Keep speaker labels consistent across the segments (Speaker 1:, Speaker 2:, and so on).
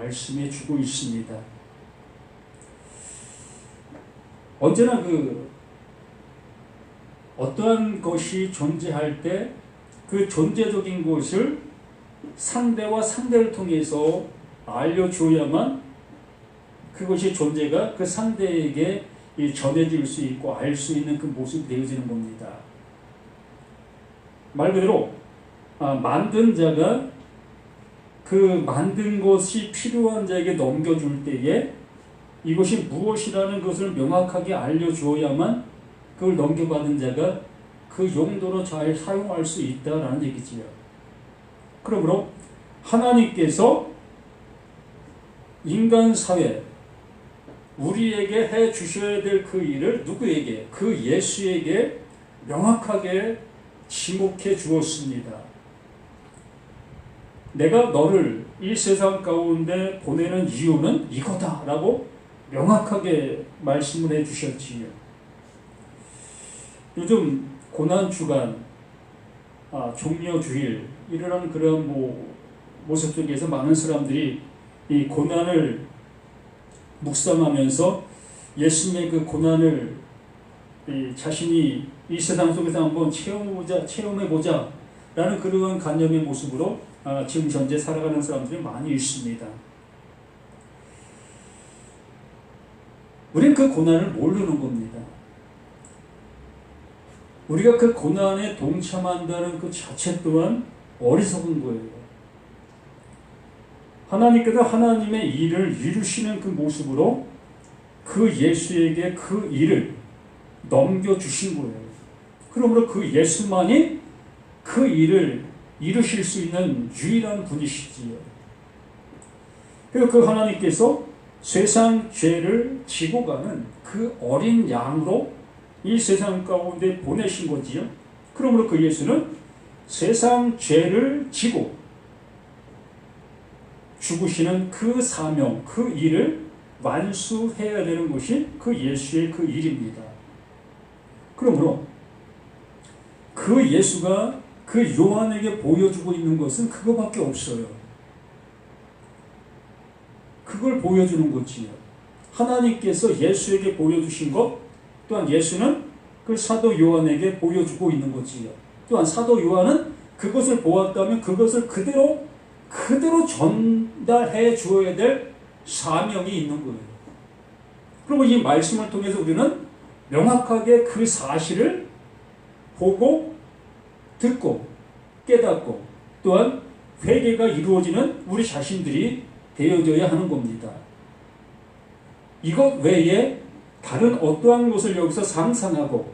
Speaker 1: 말씀해 주고 있습니다. 언제나 어떠한 것이 존재할 때 그 존재적인 것을 상대와 상대를 통해서 알려줘야만 그것이 존재가 그 상대에게 전해질 수 있고 알 수 있는 그 모습이 되어지는 겁니다. 말 그대로 만든 자가 그 만든 것이 필요한 자에게 넘겨줄 때에 이것이 무엇이라는 것을 명확하게 알려주어야만 그걸 넘겨받은 자가 그 용도로 잘 사용할 수 있다라는 얘기지요. 그러므로 하나님께서 인간 사회, 우리에게 해 주셔야 될 그 일을 누구에게? 그 예수에게 명확하게 지목해 주었습니다. 내가 너를 이 세상 가운데 보내는 이유는 이거다 라고 명확하게 말씀을 해 주셨지요. 요즘 고난주간, 종려주일 이런 그런 모습 속에서 많은 사람들이 이 고난을 묵상하면서 예수님의 그 고난을 자신이 이 세상 속에서 한번 체험해보자 라는 그러한 관념의 모습으로 지금 현재 살아가는 사람들이 많이 있습니다. 우리는 그 고난을 모르는 겁니다. 우리가 그 고난에 동참한다는 그 자체 또한 어리석은 거예요. 하나님께서 하나님의 일을 이루시는 그 모습으로 그 예수에게 그 일을 넘겨주신 거예요. 그러므로 그 예수만이 그 일을 이루실 수 있는 유일한 분이시지요. 그리고 그 하나님께서 세상 죄를 지고 가는 그 어린 양으로 이 세상 가운데 보내신 거지요. 그러므로 그 예수는 세상 죄를 지고 죽으시는 그 사명, 그 일을 완수해야 되는 것이 그 예수의 그 일입니다. 그러므로 그 예수가 그 요한에게 보여주고 있는 것은 그거밖에 없어요. 그걸 보여주는 거지요. 하나님께서 예수에게 보여주신 것, 또한 예수는 그 사도 요한에게 보여주고 있는 거지요. 또한 사도 요한은 그것을 보았다면 그것을 그대로 전달해 주어야 될 사명이 있는 거예요. 그리고 이 말씀을 통해서 우리는 명확하게 그 사실을 보고 듣고 깨닫고 또한 회개가 이루어지는 우리 자신들이 되어져야 하는 겁니다. 이것 외에 다른 어떠한 것을 여기서 상상하고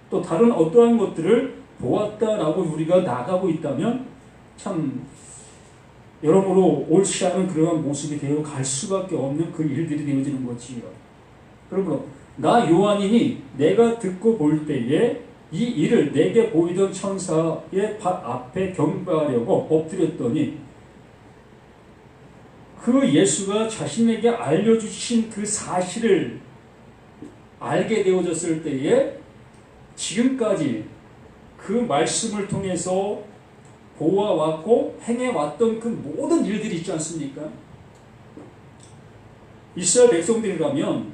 Speaker 1: 또 다른 어떠한 것들을 보았다라고 우리가 나가고 있다면 참 여러모로 옳지 않은 그러한 모습이 되어 갈 수밖에 없는 그 일들이 되어지는 거지요. 그러므로 나 요한이니 내가 듣고 볼 때에 이 일을 내게 보이던 천사의 앞에 경배하려고 엎드렸더니 그 예수가 자신에게 알려주신 그 사실을 알게 되어졌을 때에 지금까지 그 말씀을 통해서 보아왔고 행해왔던 그 모든 일들이 있지 않습니까? 이스라엘 백성들이라면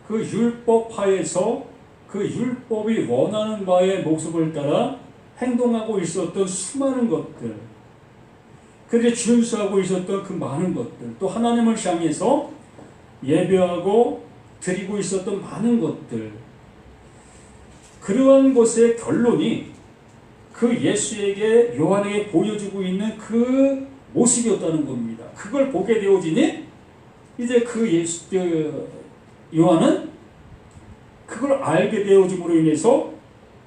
Speaker 1: 그 율법하에서 그 율법이 원하는 바의 모습을 따라 행동하고 있었던 수많은 것들, 그들이 준수하고 있었던 그 많은 것들, 또 하나님을 향해서 예배하고 드리고 있었던 많은 것들, 그러한 것의 결론이 그 예수에게 요한에게 보여주고 있는 그 모습이었다는 겁니다. 그걸 보게 되어지니 이제 그 요한은 그걸 알게 되어짐으로 인해서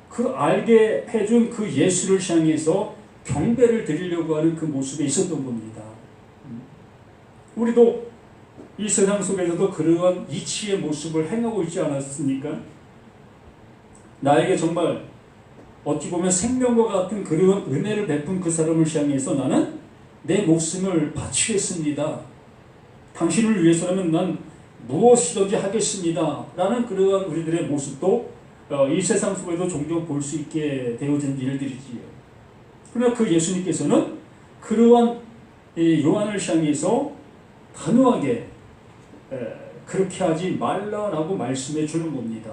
Speaker 1: 그 알게 해준 그 예수를 향해서 경배를 드리려고 하는 그 모습에 있었던 겁니다. 우리도 이 세상 속에서도 그러한 이치의 모습을 행하고 있지 않았습니까? 나에게 정말 어찌 보면 생명과 같은 그런 은혜를 베푼 그 사람을 향해서 나는 내 목숨을 바치겠습니다. 당신을 위해서라면 난 무엇이든지 하겠습니다. 라는 그러한 우리들의 모습도 이 세상 속에도 종종 볼 수 있게 되어진 일들이지요. 그러나 그 예수님께서는 그러한 요한을 향해서 단호하게 그렇게 하지 말라라고 말씀해 주는 겁니다.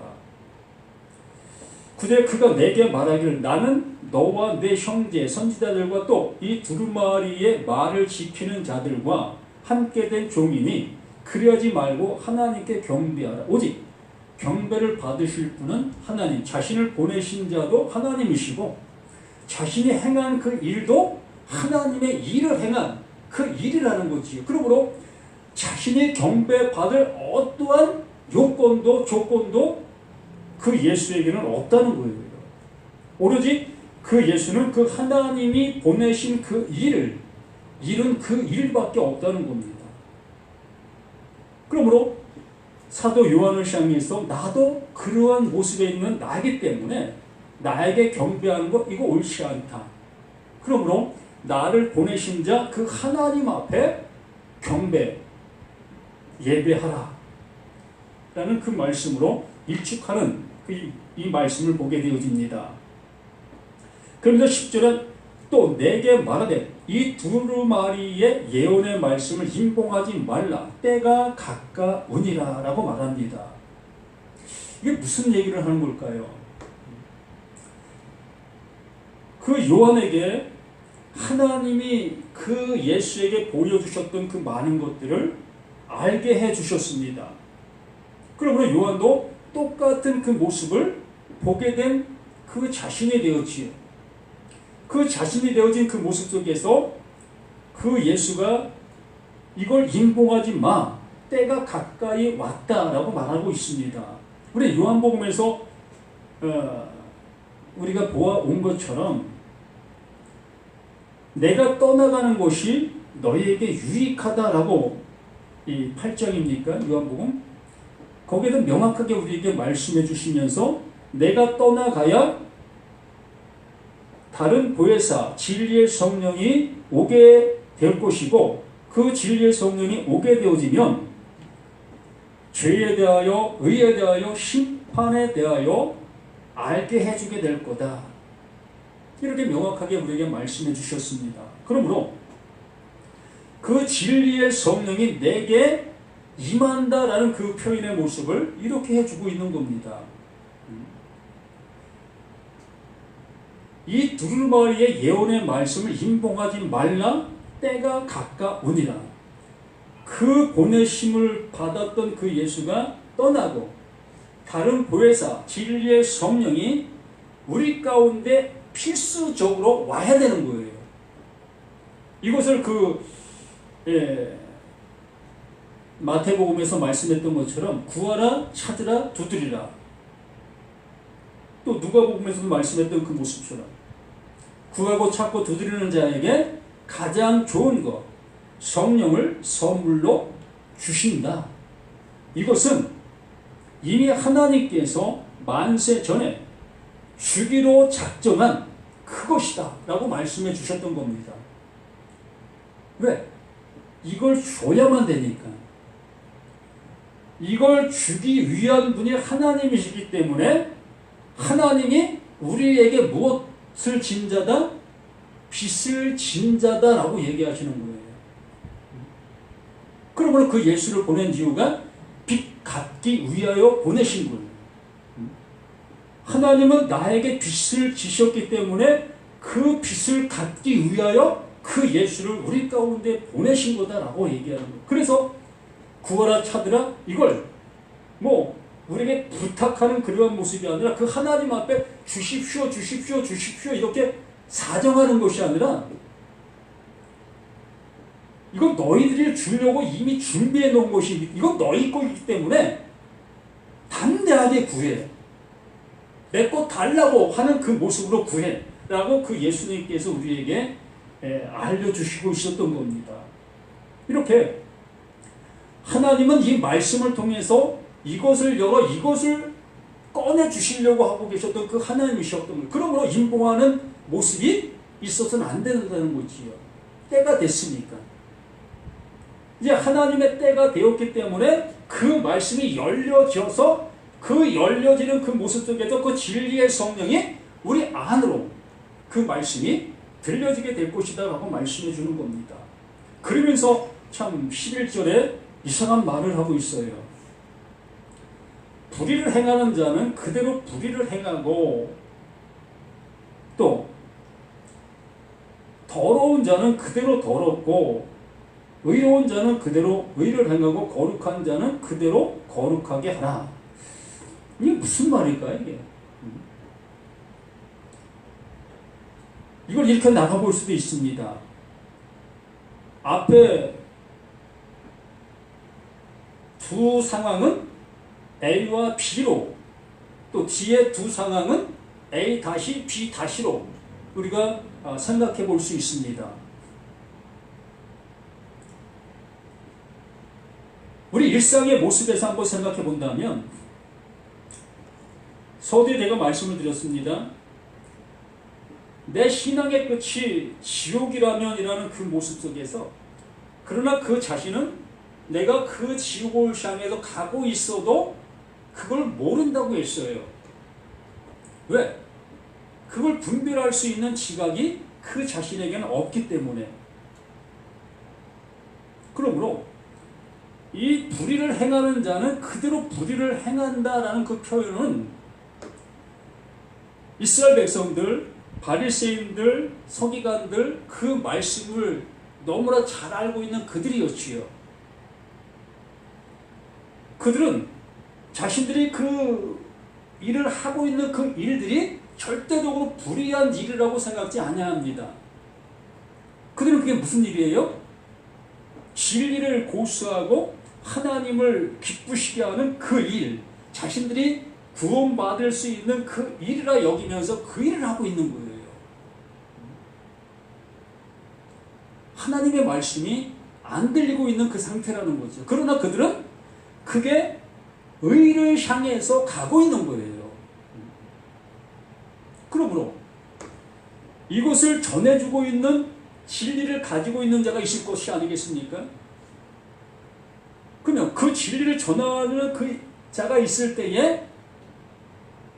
Speaker 1: 9절 그가 내게 말하기를 나는 너와 내 형제 선지자들과 또 이 두루마리의 말을 지키는 자들과 함께 된 종이니 그리하지 말고 하나님께 경배하라. 오직 경배를 받으실 분은 하나님, 자신을 보내신 자도 하나님이시고 자신이 행한 그 일도 하나님의 일을 행한 그 일이라는 거지요. 그러므로 자신이 경배받을 어떠한 요건도 조건도 그 예수에게는 없다는 거예요. 오로지 그 예수는 그 하나님이 보내신 그 일은 그 일밖에 없다는 겁니다. 그러므로 사도 요한을 향해서 나도 그러한 모습에 있는 나이기 때문에 나에게 경배하는 것 이거 옳지 않다. 그러므로 나를 보내신 자 그 하나님 앞에 경배, 예배하라 라는 그 말씀으로 일축하는 이 말씀을 보게 되어집니다. 그러면서 10절은 또 내게 말하되 이 두루마리의 예언의 말씀을 임봉하지 말라 때가 가까우니라 라고 말합니다. 이게 무슨 얘기를 하는 걸까요? 그 요한에게 하나님이 그 예수에게 보여주셨던 그 많은 것들을 알게 해주셨습니다. 그러므로 요한도 똑같은 그 모습을 보게 된 그 자신이 되었지요. 그 자신이 되어진 그 모습 속에서 그 예수가 이걸 임봉하지 마, 때가 가까이 왔다라고 말하고 있습니다. 우리 요한복음에서 우리가 보아온 것처럼 내가 것이 너희에게 유익하다라고 이 8장입니까? 요한복음? 거기에도 명확하게 우리에게 말씀해 주시면서 내가 떠나가야 다른 보혜사 진리의 성령이 오게 될 것이고 그 진리의 성령이 오게 되어지면 죄에 대하여 의에 대하여 심판에 대하여 알게 해주게 될 거다. 이렇게 명확하게 우리에게 말씀해 주셨습니다. 그러므로 그 진리의 성령이 내게 임한다라는 그 표현의 모습을 이렇게 해주고 있는 겁니다. 이 두루마리의 예언의 말씀을 임봉하지 말라 때가 가까우니라. 그 보내심을 받았던 그 예수가 떠나고 다른 보혜사 진리의 성령이 우리 가운데 필수적으로 와야 되는 거예요. 이것을 마태복음에서 말씀했던 것처럼 구하라, 찾으라, 두드리라. 또 누가복음에서도 말씀했던 그 모습처럼 구하고 찾고 두드리는 자에게 가장 좋은 것, 성령을 선물로 주신다. 이것은 이미 하나님께서 만세 전에 주기로 작정한 그것이다 라고 말씀해 주셨던 겁니다. 왜? 이걸 줘야만 되니까. 이걸 주기 위한 분이 하나님이시기 때문에 하나님이 우리에게 무엇을 진 자다? 빚을 진 자다 라고 얘기하시는 거예요. 그러므로 그 예수를 보낸 이유가 빚 갚기 위하여 보내신 거예요. 하나님은 나에게 빚을 지셨기 때문에 그 빚을 갚기 위하여 그 예수를 우리 가운데 보내신 거다라고 얘기하는 거예요. 그래서 구하라 찾으라 이걸 우리에게 부탁하는 그러한 모습이 아니라 그 하나님 앞에 주십시오 주십시오 주십시오 이렇게 사정하는 것이 아니라 이건 너희들이 주려고 이미 준비해 놓은 것이 이건 너희 거이기 때문에 담대하게 구해. 내 것 달라고 하는 그 모습으로 구해 라고 그 예수님께서 우리에게 알려주시고 있었던 겁니다. 이렇게 하나님은 이 말씀을 통해서 이것을 열어 이것을 꺼내주시려고 하고 계셨던 그 하나님이셨던 거예요. 그러므로 임봉하는 모습이 있어서는 안 된다는 거지요. 때가 됐으니까. 이제 하나님의 때가 되었기 때문에 그 말씀이 열려져서 그 열려지는 그 모습 속에서 그 진리의 성령이 우리 안으로 그 말씀이 들려지게 될 것이다 라고 말씀해 주는 겁니다. 그러면서 참 11절에 이상한 말을 하고 있어요. 불의를 행하는 자는 그대로 불의를 행하고 또 더러운 자는 그대로 더럽고 의로운 자는 그대로 의를 행하고 거룩한 자는 그대로 거룩하게 하라. 이게 무슨 말일까 이게? 이걸 이렇게 나가볼 수도 있습니다. 앞에 두 상황은 A와 B로, 또 뒤에 두 상황은 A 다시 B 다시로 우리가 생각해 볼 수 있습니다. 우리 일상의 모습에서 한번 생각해 본다면, 서두에 내가 말씀을 드렸습니다. 내 신앙의 끝이 지옥이라면이라는 그 모습 속에서, 그러나 그 자신은 내가 그 지옥을 향해서 가고 있어도 그걸 모른다고 했어요. 왜? 그걸 분별할 수 있는 지각이 그 자신에게는 없기 때문에. 그러므로 이 불의를 행하는 자는 그대로 불의를 행한다라는 그 표현은 이스라엘 백성들, 바리새인들, 서기관들 그 말씀을 너무나 잘 알고 있는 그들이었지요. 그들은 자신들이 그 일을 하고 있는 그 일들이 절대적으로 불의한 일이라고 생각지 아니합니다. 그들은 그게 무슨 일이에요? 진리를 고수하고 하나님을 기쁘시게 하는 그 일, 자신들이 구원받을 수 있는 그 일이라 여기면서 그 일을 하고 있는 거예요. 하나님의 말씀이 안 들리고 있는 그 상태라는 거죠. 그러나 그들은 그게 의를 향해서 가고 있는 거예요. 그러므로 이것을 전해주고 있는 진리를 가지고 있는 자가 있을 것이 아니겠습니까? 그러면 그 진리를 전하는 그 자가 있을 때에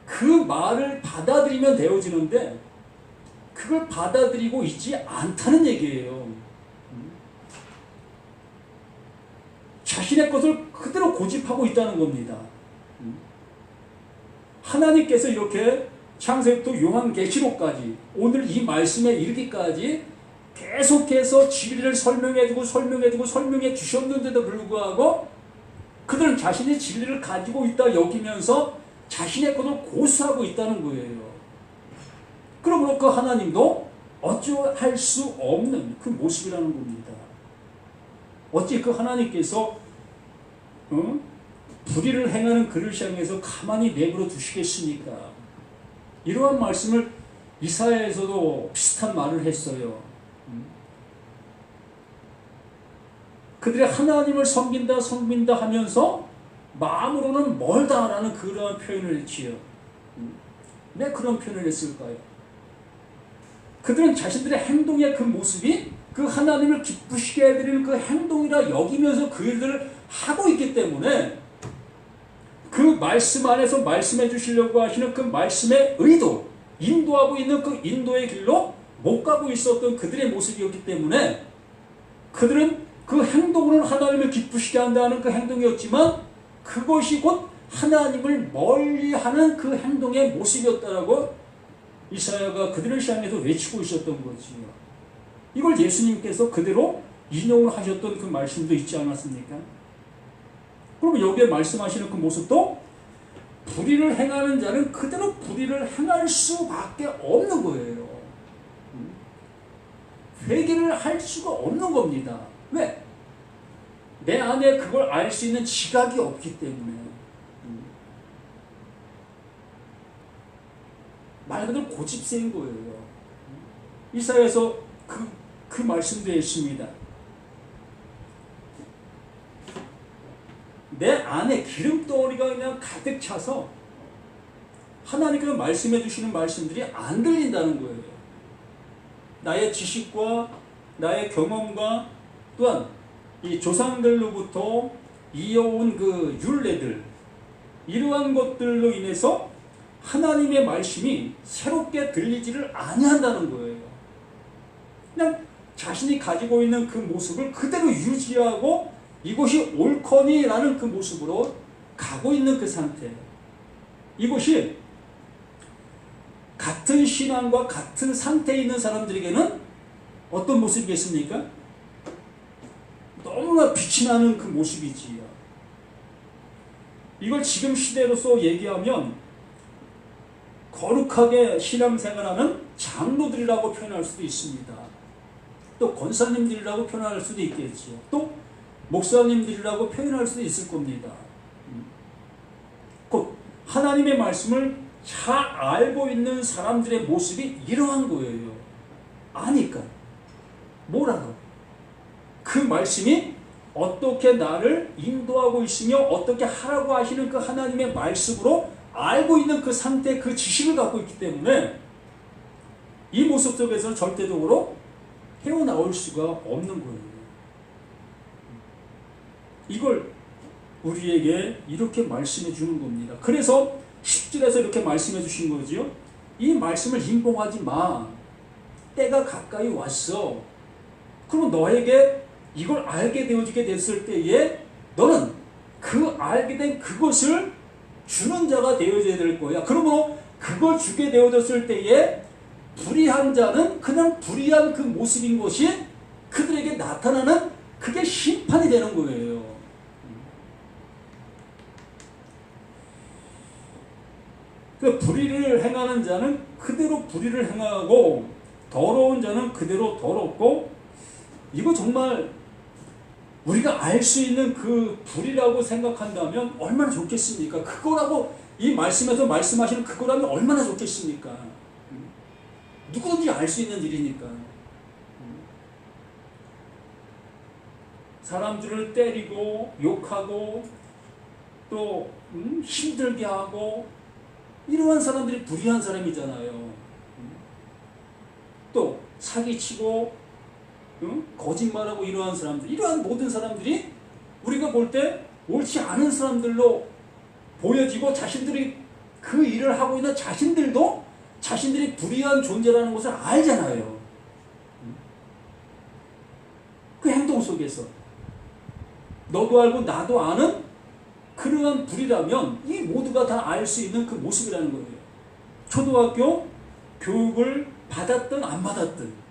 Speaker 1: 그 말을 받아들이면 되어지는데 그걸 받아들이고 있지 않다는 얘기예요. 자신의 것을 그대로 고집하고 있다는 겁니다. 하나님께서 이렇게 창세기부터 요한계시록까지 오늘 이 말씀에 이르기까지 계속해서 진리를 설명해 주셨는데도 불구하고 그들은 자신의 진리를 가지고 있다 여기면서 자신의 것을 고수하고 있다는 거예요. 그러므로 그 하나님도 어찌할 수 없는 그 모습이라는 겁니다. 어찌 그 하나님께서 불의를 행하는 그를 향해서 가만히 내버려 두시겠습니까? 이러한 말씀을 이사야에서도 비슷한 말을 했어요. 그들이 하나님을 섬긴다 하면서 마음으로는 멀다라는 그러한 표현을 했지요. 왜 그런 표현을 했을까요? 그들은 자신들의 행동의 그 모습이 그 하나님을 기쁘시게 해드리는 그 행동이라 여기면서 그 일들을 하고 있기 때문에 그 말씀 안에서 말씀해 주시려고 하시는 그 말씀의 의도, 인도하고 있는 그 인도의 길로 못 가고 있었던 그들의 모습이었기 때문에 그들은 그 행동으로는 하나님을 기쁘시게 한다는 그 행동이었지만 그것이 곧 하나님을 멀리하는 그 행동의 모습이었다라고 이사야가 그들을 향해서 외치고 있었던 거지요. 이걸 예수님께서 그대로 인용을 하셨던 그 말씀도 있지 않았습니까? 그럼 여기에 말씀하시는 그 모습도 불의를 행하는 자는 그대로 불의를 행할 수밖에 없는 거예요. 회개를 할 수가 없는 겁니다. 왜? 내 안에 그걸 알 수 있는 지각이 없기 때문에. 말 그대로 고집세인 거예요. 이사야에서 그 말씀도 했습니다. 내 안에 기름덩어리가 그냥 가득 차서 하나님께서 말씀해 주시는 말씀들이 안 들린다는 거예요. 나의 지식과 나의 경험과 또한 이 조상들로부터 이어온 그 율례들, 이러한 것들로 인해서 하나님의 말씀이 새롭게 들리지를 아니한다는 거예요. 그냥 자신이 가지고 있는 그 모습을 그대로 유지하고 이것이 옳거니라는 그 모습으로 가고 있는 그 상태. 이것이 같은 신앙과 같은 상태에 있는 사람들에게는 어떤 모습이겠습니까? 너무나 빛이 나는 그 모습이지요. 이걸 지금 시대로서 얘기하면 거룩하게 신앙생활하는 장로들이라고 표현할 수도 있습니다. 또 권사님들이라고 표현할 수도 있겠지요. 또 목사님들이라고 표현할 수도 있을 겁니다. 곧 하나님의 말씀을 잘 알고 있는 사람들의 모습이 이러한 거예요. 아니까 뭐라도 그 말씀이 어떻게 나를 인도하고 있으며 어떻게 하라고 하시는 그 하나님의 말씀으로 알고 있는 그 상태, 그 지식을 갖고 있기 때문에 이 모습 속에서 절대적으로 헤어나올 수가 없는 거예요. 이걸 우리에게 이렇게 말씀해 주는 겁니다. 그래서 10절에서 이렇게 말씀해 주신 거죠. 이 말씀을 임봉하지 마. 때가 가까이 왔어. 그럼 너에게 이걸 알게 되어지게 됐을 때에 너는 그 알게 된 그것을 주는 자가 되어져야 될 거야. 그러므로 그걸 주게 되어졌을 때에 불의한 자는 그냥 불의한 그 모습인 것이 그들에게 나타나는 그게 심판이 되는 거예요. 그 불의를 행하는 자는 그대로 불의를 행하고 더러운 자는 그대로 더럽고, 이거 정말 우리가 알 수 있는 그 불이라고 생각한다면 얼마나 좋겠습니까? 그거라고 이 말씀에서 말씀하시는 그거라면 얼마나 좋겠습니까? 누구든지 알 수 있는 일이니까. 사람들을 때리고 욕하고 또 힘들게 하고 이러한 사람들이 불의한 사람이잖아요. 또 사기치고 거짓말하고 이러한 사람들, 이러한 모든 사람들이 우리가 볼 때 옳지 않은 사람들로 보여지고 자신들이 그 일을 하고 있는 자신들도 자신들이 불의한 존재라는 것을 알잖아요. 그 행동 속에서 너도 알고 나도 아는 그러한 불이라면 이 모두가 다 알 수 있는 그 모습이라는 거예요. 초등학교 교육을 받았든 안 받았든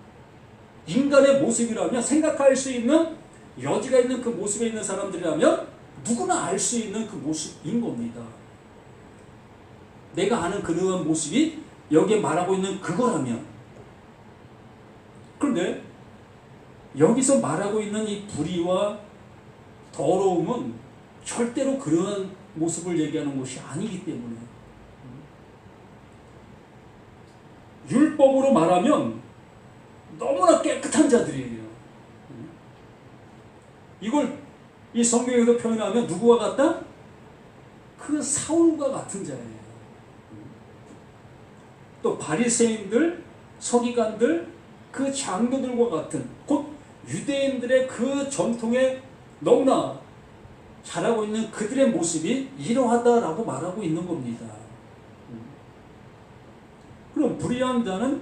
Speaker 1: 인간의 모습이라면, 생각할 수 있는 여지가 있는 그 모습에 있는 사람들이라면 누구나 알 수 있는 그 모습인 겁니다. 내가 아는 그러한 모습이 여기에 말하고 있는 그거라면. 그런데 여기서 말하고 있는 이 불의와 더러움은 절대로 그러한 모습을 얘기하는 것이 아니기 때문에, 율법으로 말하면 너무나 깨끗한 자들이에요. 이걸 이 성경에서 표현하면 누구와 같다? 그 사울과 같은 자예요. 또 바리새인들, 서기관들, 그 장로들과 같은, 곧 유대인들의 그 전통에 너무나 잘하고 있는 그들의 모습이 이러하다라고 말하고 있는 겁니다. 그럼 불의한 자는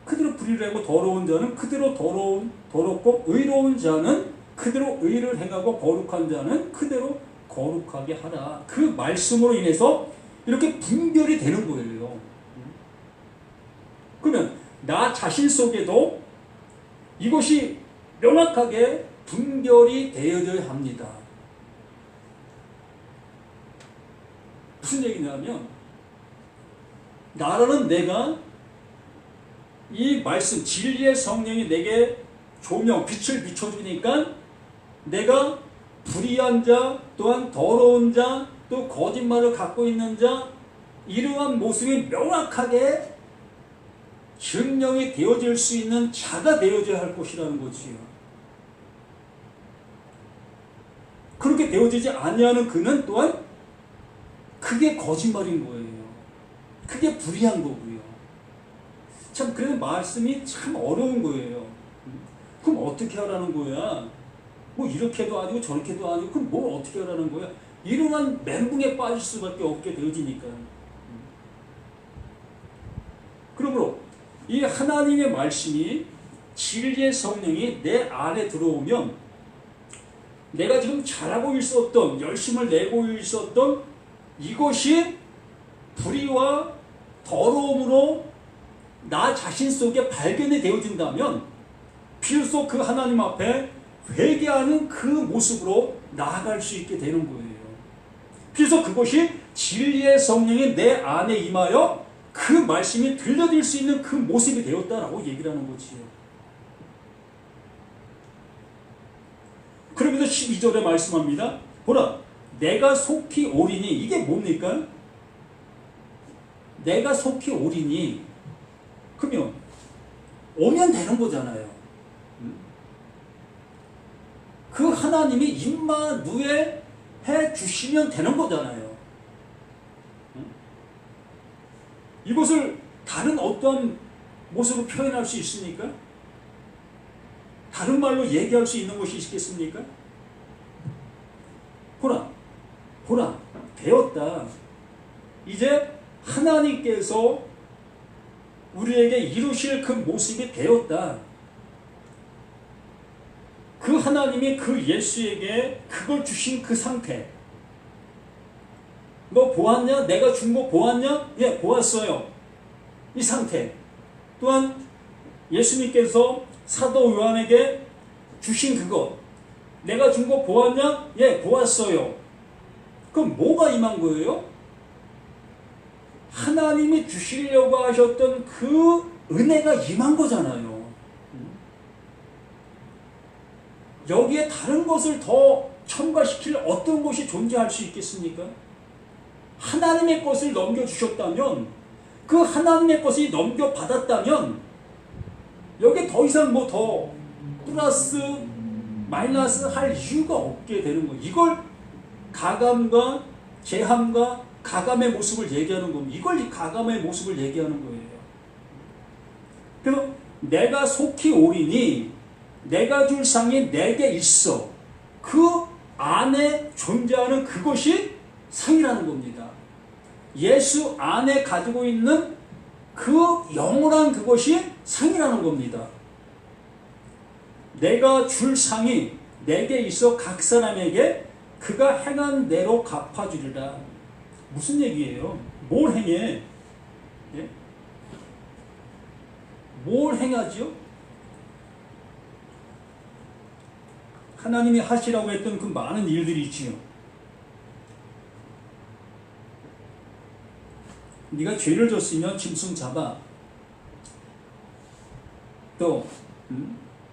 Speaker 1: 그대로 불의를 하고 더러운 자는 그대로 더럽고 의로운 자는 그대로 의를 행하고 거룩한 자는 그대로 거룩하게 하라. 그 말씀으로 인해서 이렇게 분별이 되는 거예요. 그러면 나 자신 속에도 이것이 명확하게 분별이 되어져야 합니다. 무슨 얘기냐면, 나라는 내가 이 말씀, 진리의 성령이 내게 조명, 빛을 비춰주니까 내가 불의한 자, 또한 더러운 자, 또 거짓말을 갖고 있는 자, 이러한 모습이 명확하게 증명이 되어질 수 있는 자가 되어져야 할 것이라는 거지요. 그렇게 되어지지 아니하는 그는 또한 그게 거짓말인 거예요. 그게 불의한 거고요. 참, 그래서 말씀이 참 어려운 거예요. 그럼 어떻게 하라는 거야? 뭐 이렇게도 아니고 저렇게도 아니고 그럼 뭘 어떻게 하라는 거야? 이러한 멘붕에 빠질 수밖에 없게 되어지니까. 그러므로 이 하나님의 말씀이 진리의 성령이 내 안에 들어오면 내가 지금 잘하고 있었던, 열심을 내고 있었던 이것이 불의와 더러움으로 나 자신 속에 발견이 되어진다면 비로소 그 하나님 앞에 회개하는 그 모습으로 나아갈 수 있게 되는 거예요. 그래서 그것이 진리의 성령이 내 안에 임하여 그 말씀이 들려질 수 있는 그 모습이 되었다라고 얘기를 하는 거지요. 그러면서 12절에 말씀합니다. 보라, 내가 속히 오리니. 이게 뭡니까? 내가 속히 오리니. 그러면 오면 되는 거잖아요. 그 하나님이 임마누엘 해 주시면 되는 거잖아요. 이것을 다른 어떠한 모습으로 표현할 수 있습니까? 다른 말로 얘기할 수 있는 것이 있겠습니까? 보라, 보라, 되었다. 이제 하나님께서 우리에게 이루실 그 모습이 되었다. 그 하나님이 그 예수에게 그걸 주신 그 상태. 너 보았냐? 내가 준 거 보았냐? 예, 보았어요. 이 상태. 또한 예수님께서 사도 요한에게 주신 그것. 내가 준 거 보았냐? 예, 보았어요. 그럼 뭐가 임한 거예요? 하나님이 주시려고 하셨던 그 은혜가 임한 거잖아요. 여기에 다른 것을 더 첨가시킬 어떤 것이 존재할 수 있겠습니까? 하나님의 것을 넘겨주셨다면, 그 하나님의 것이 넘겨받았다면 여기에 더 이상 뭐 더 플러스 마이너스 할 이유가 없게 되는 거예요. 이걸 가감과 제함과 가감의 모습을 얘기하는 겁니다. 이걸 가감의 모습을 얘기하는 거예요. 그래서 내가 속히 오리니 내가 줄 상이 내게 있어. 그 안에 존재하는 그것이 상이라는 겁니다. 예수 안에 가지고 있는 그 영원한 그것이 상이라는 겁니다. 내가 줄 상이 내게 있어 각 사람에게 그가 행한 대로 갚아주리라. 무슨 얘기예요? 뭘 행해? 예? 뭘 행하지요? 하나님이 하시라고 했던 그 많은 일들이 있지요. 네가 죄를 졌으면 짐승 잡아. 또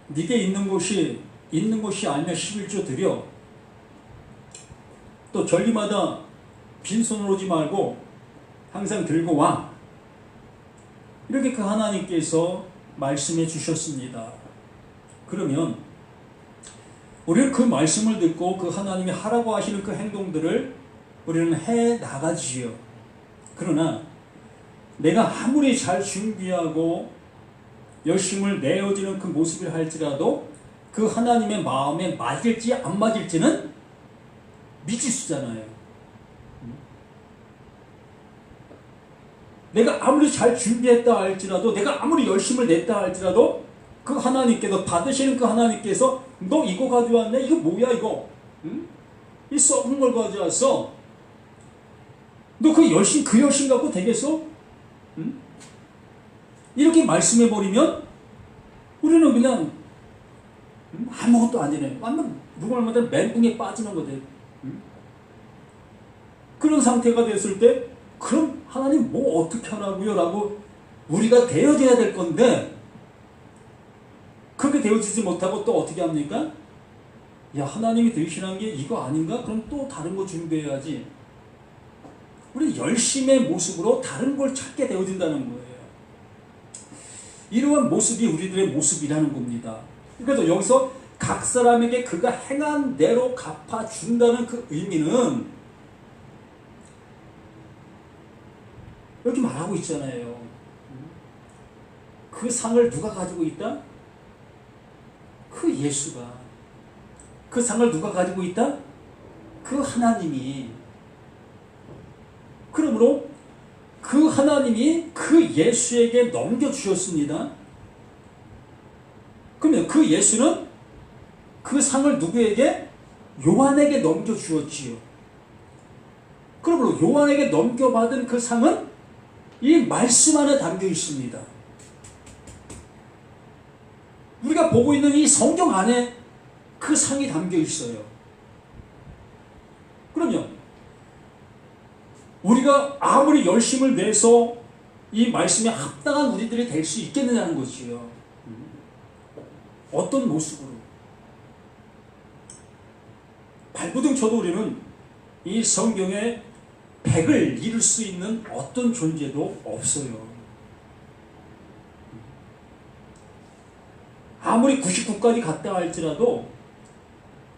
Speaker 1: 네게 있는 것이 아니면 11조 드려. 또 전리마다 빈손으로 오지 말고 항상 들고 와. 이렇게 그 하나님께서 말씀해 주셨습니다. 그러면 우리는 그 말씀을 듣고 그 하나님이 하라고 하시는 그 행동들을 우리는 해 나가지요. 그러나 내가 아무리 잘 준비하고 열심을 내어지는 그 모습을 할지라도 그 하나님의 마음에 맞을지 안 맞을지는 미지수잖아요. 내가 아무리 잘 준비했다 할지라도, 내가 아무리 열심을 냈다 할지라도 그 하나님께서, 받으시는 그 하나님께서 너 이거 가져왔네? 이거 뭐야 이거? 응? 이 썩은 걸 가져왔어. 너 그 열심 갖고 되겠어? 응? 이렇게 말씀해버리면 우리는 그냥 아무것도 아니네. 완전 누구를 말하면 멘붕에 빠지는 거대. 응? 그런 상태가 됐을 때 그럼 하나님 뭐 어떻게 하라고요? 라고 우리가 되어져야 될 건데 그렇게 되어지지 못하고 또 어떻게 합니까? 야, 하나님이 들으시는 게 이거 아닌가? 그럼 또 다른 거 준비해야지. 우리 열심의 모습으로 다른 걸 찾게 되어진다는 거예요. 이러한 모습이 우리들의 모습이라는 겁니다. 그래서 여기서 각 사람에게 그가 행한 대로 갚아준다는 그 의미는 여기 말하고 있잖아요. 그 상을 누가 가지고 있다? 그 예수가. 그 상을 누가 가지고 있다? 그 하나님이. 그러므로 그 하나님이 그 예수에게 넘겨주셨습니다. 그러면 그 예수는 그 상을 누구에게? 요한에게 넘겨주었지요. 그러므로 요한에게 넘겨받은 그 상은 이 말씀 안에 담겨 있습니다. 우리가 보고 있는 이 성경 안에 그 상이 담겨 있어요. 그러면 우리가 아무리 열심을 내서 이 말씀에 합당한 우리들이 될 수 있겠느냐는 것이요. 어떤 모습으로? 발부둥 쳐도 우리는 이 성경에 100을 이룰 수 있는 어떤 존재도 없어요. 아무리 99까지 갔다 할지라도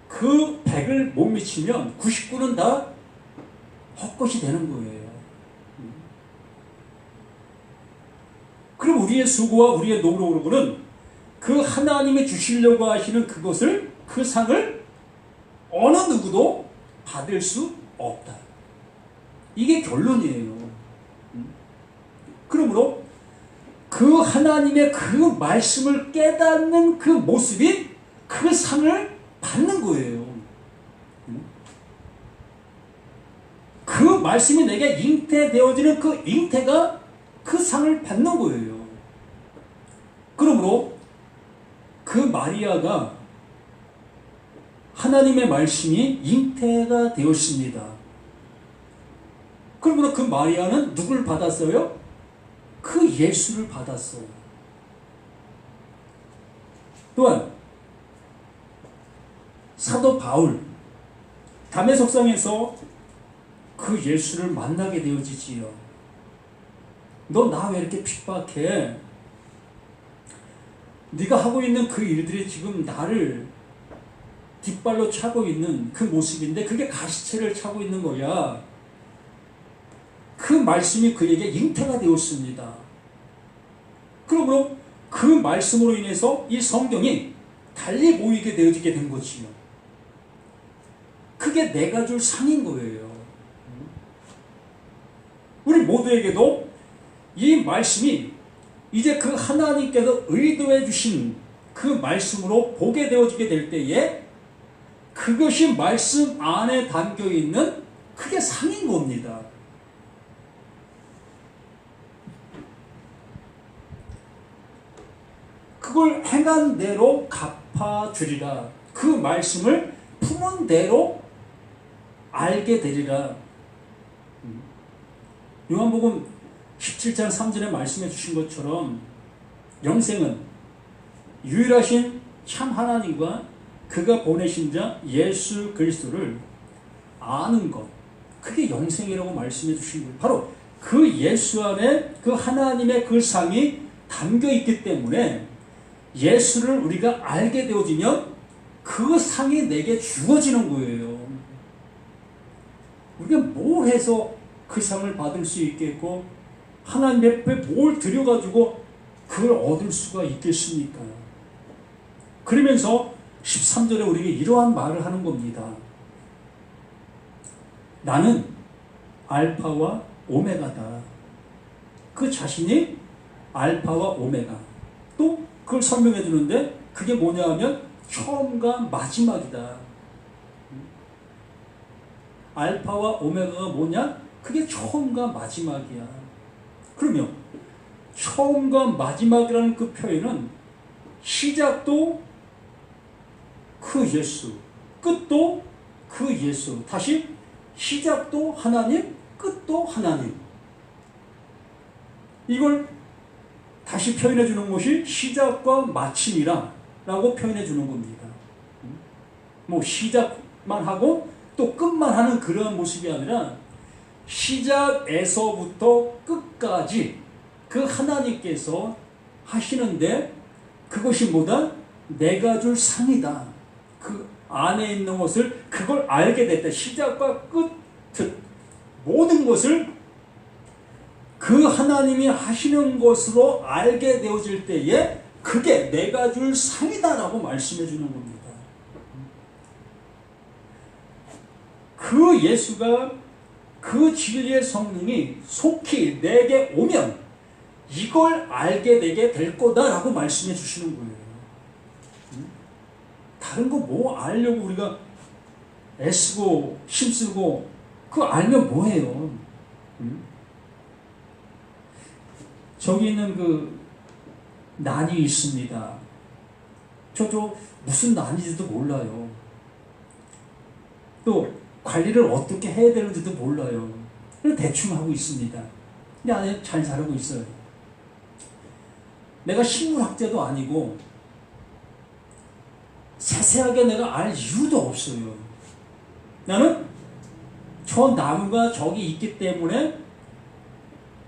Speaker 1: 그 100을 못 미치면 99는 다 헛것이 되는 거예요. 그럼 우리의 수고와 우리의 노력으로는 그 하나님이 주시려고 하시는 그것을, 그 상을 어느 누구도 받을 수 없다. 이게 결론이에요. 그러므로 그 하나님의 그 말씀을 깨닫는 그 모습이 그 상을 받는 거예요. 그 말씀이 내게 잉태되어지는 그 잉태가 그 상을 받는 거예요. 그러므로 그 마리아가 하나님의 말씀이 잉태가 되었습니다. 그러므로 그 마리아는 누굴 받았어요? 그 예수를 받았어요. 또한 사도 바울 담에석상에서 그 예수를 만나게 되어지지요. 너 나 왜 이렇게 핍박해? 네가 하고 있는 그 일들이 지금 나를 뒷발로 차고 있는 그 모습인데 그게 가시체를 차고 있는 거야. 그 말씀이 그에게 잉태가 되었습니다. 그러므로 그 말씀으로 인해서 이 성경이 달리 보이게 되어지게 된 것이요. 그게 내가 줄 상인 거예요. 우리 모두에게도 이 말씀이 이제 그 하나님께서 의도해 주신 그 말씀으로 보게 되어지게 될 때에 그것이 말씀 안에 담겨 있는 그게 상인 겁니다. 그걸 행한 대로 갚아주리라. 그 말씀을 품은 대로 알게 되리라. 요한복음 17장 3절에 말씀해 주신 것처럼 영생은 유일하신 참 하나님과 그가 보내신 자 예수 그리스도를 아는 것, 그게 영생이라고 말씀해 주신 거예요. 바로 그 예수 안에 그 하나님의 그 상이 담겨 있기 때문에 예수를 우리가 알게 되어지면 그 상이 내게 주어지는 거예요. 우리가 뭘 해서 그 상을 받을 수 있겠고 하나님 앞에 뭘 드려가지고 그걸 얻을 수가 있겠습니까? 그러면서 13절에 우리에게 이러한 말을 하는 겁니다. 나는 알파와 오메가다. 그 자신이 알파와 오메가. 또 그걸 설명해 주는데 그게 뭐냐 하면 처음과 마지막이다. 알파와 오메가가 뭐냐? 그게 처음과 마지막이야. 그러면 처음과 마지막이라는 그 표현은 시작도 그 예수, 끝도 그 예수. 다시 시작도 하나님, 끝도 하나님. 이걸 다시 표현해 주는 것이 시작과 마침이라 라고 표현해 주는 겁니다. 뭐 시작만 하고 또 끝만 하는 그런 모습이 아니라 시작에서부터 끝까지 그 하나님께서 하시는데 그것이 뭐다? 내가 줄 상이다. 그 안에 있는 것을 그걸 알게 됐다. 시작과 끝 모든 것을 그 하나님이 하시는 것으로 알게 되어질 때에 그게 내가 줄 상이다라고 말씀해 주는 겁니다. 그 예수가 그 진리의 성령이 속히 내게 오면 이걸 알게 되게 될 거다라고 말씀해 주시는 거예요. 다른 거 뭐 알려고 우리가 애쓰고 힘쓰고 그거 알면 뭐해요? 저기 있는 그 난이 있습니다. 저도 무슨 난인지도 몰라요. 또 관리를 어떻게 해야 되는지도 몰라요. 그냥 대충 하고 있습니다. 근데 안에 잘 자라고 있어요. 내가 식물학자도 아니고 세세하게 내가 알 이유도 없어요. 나는 저 나무가 저기 있기 때문에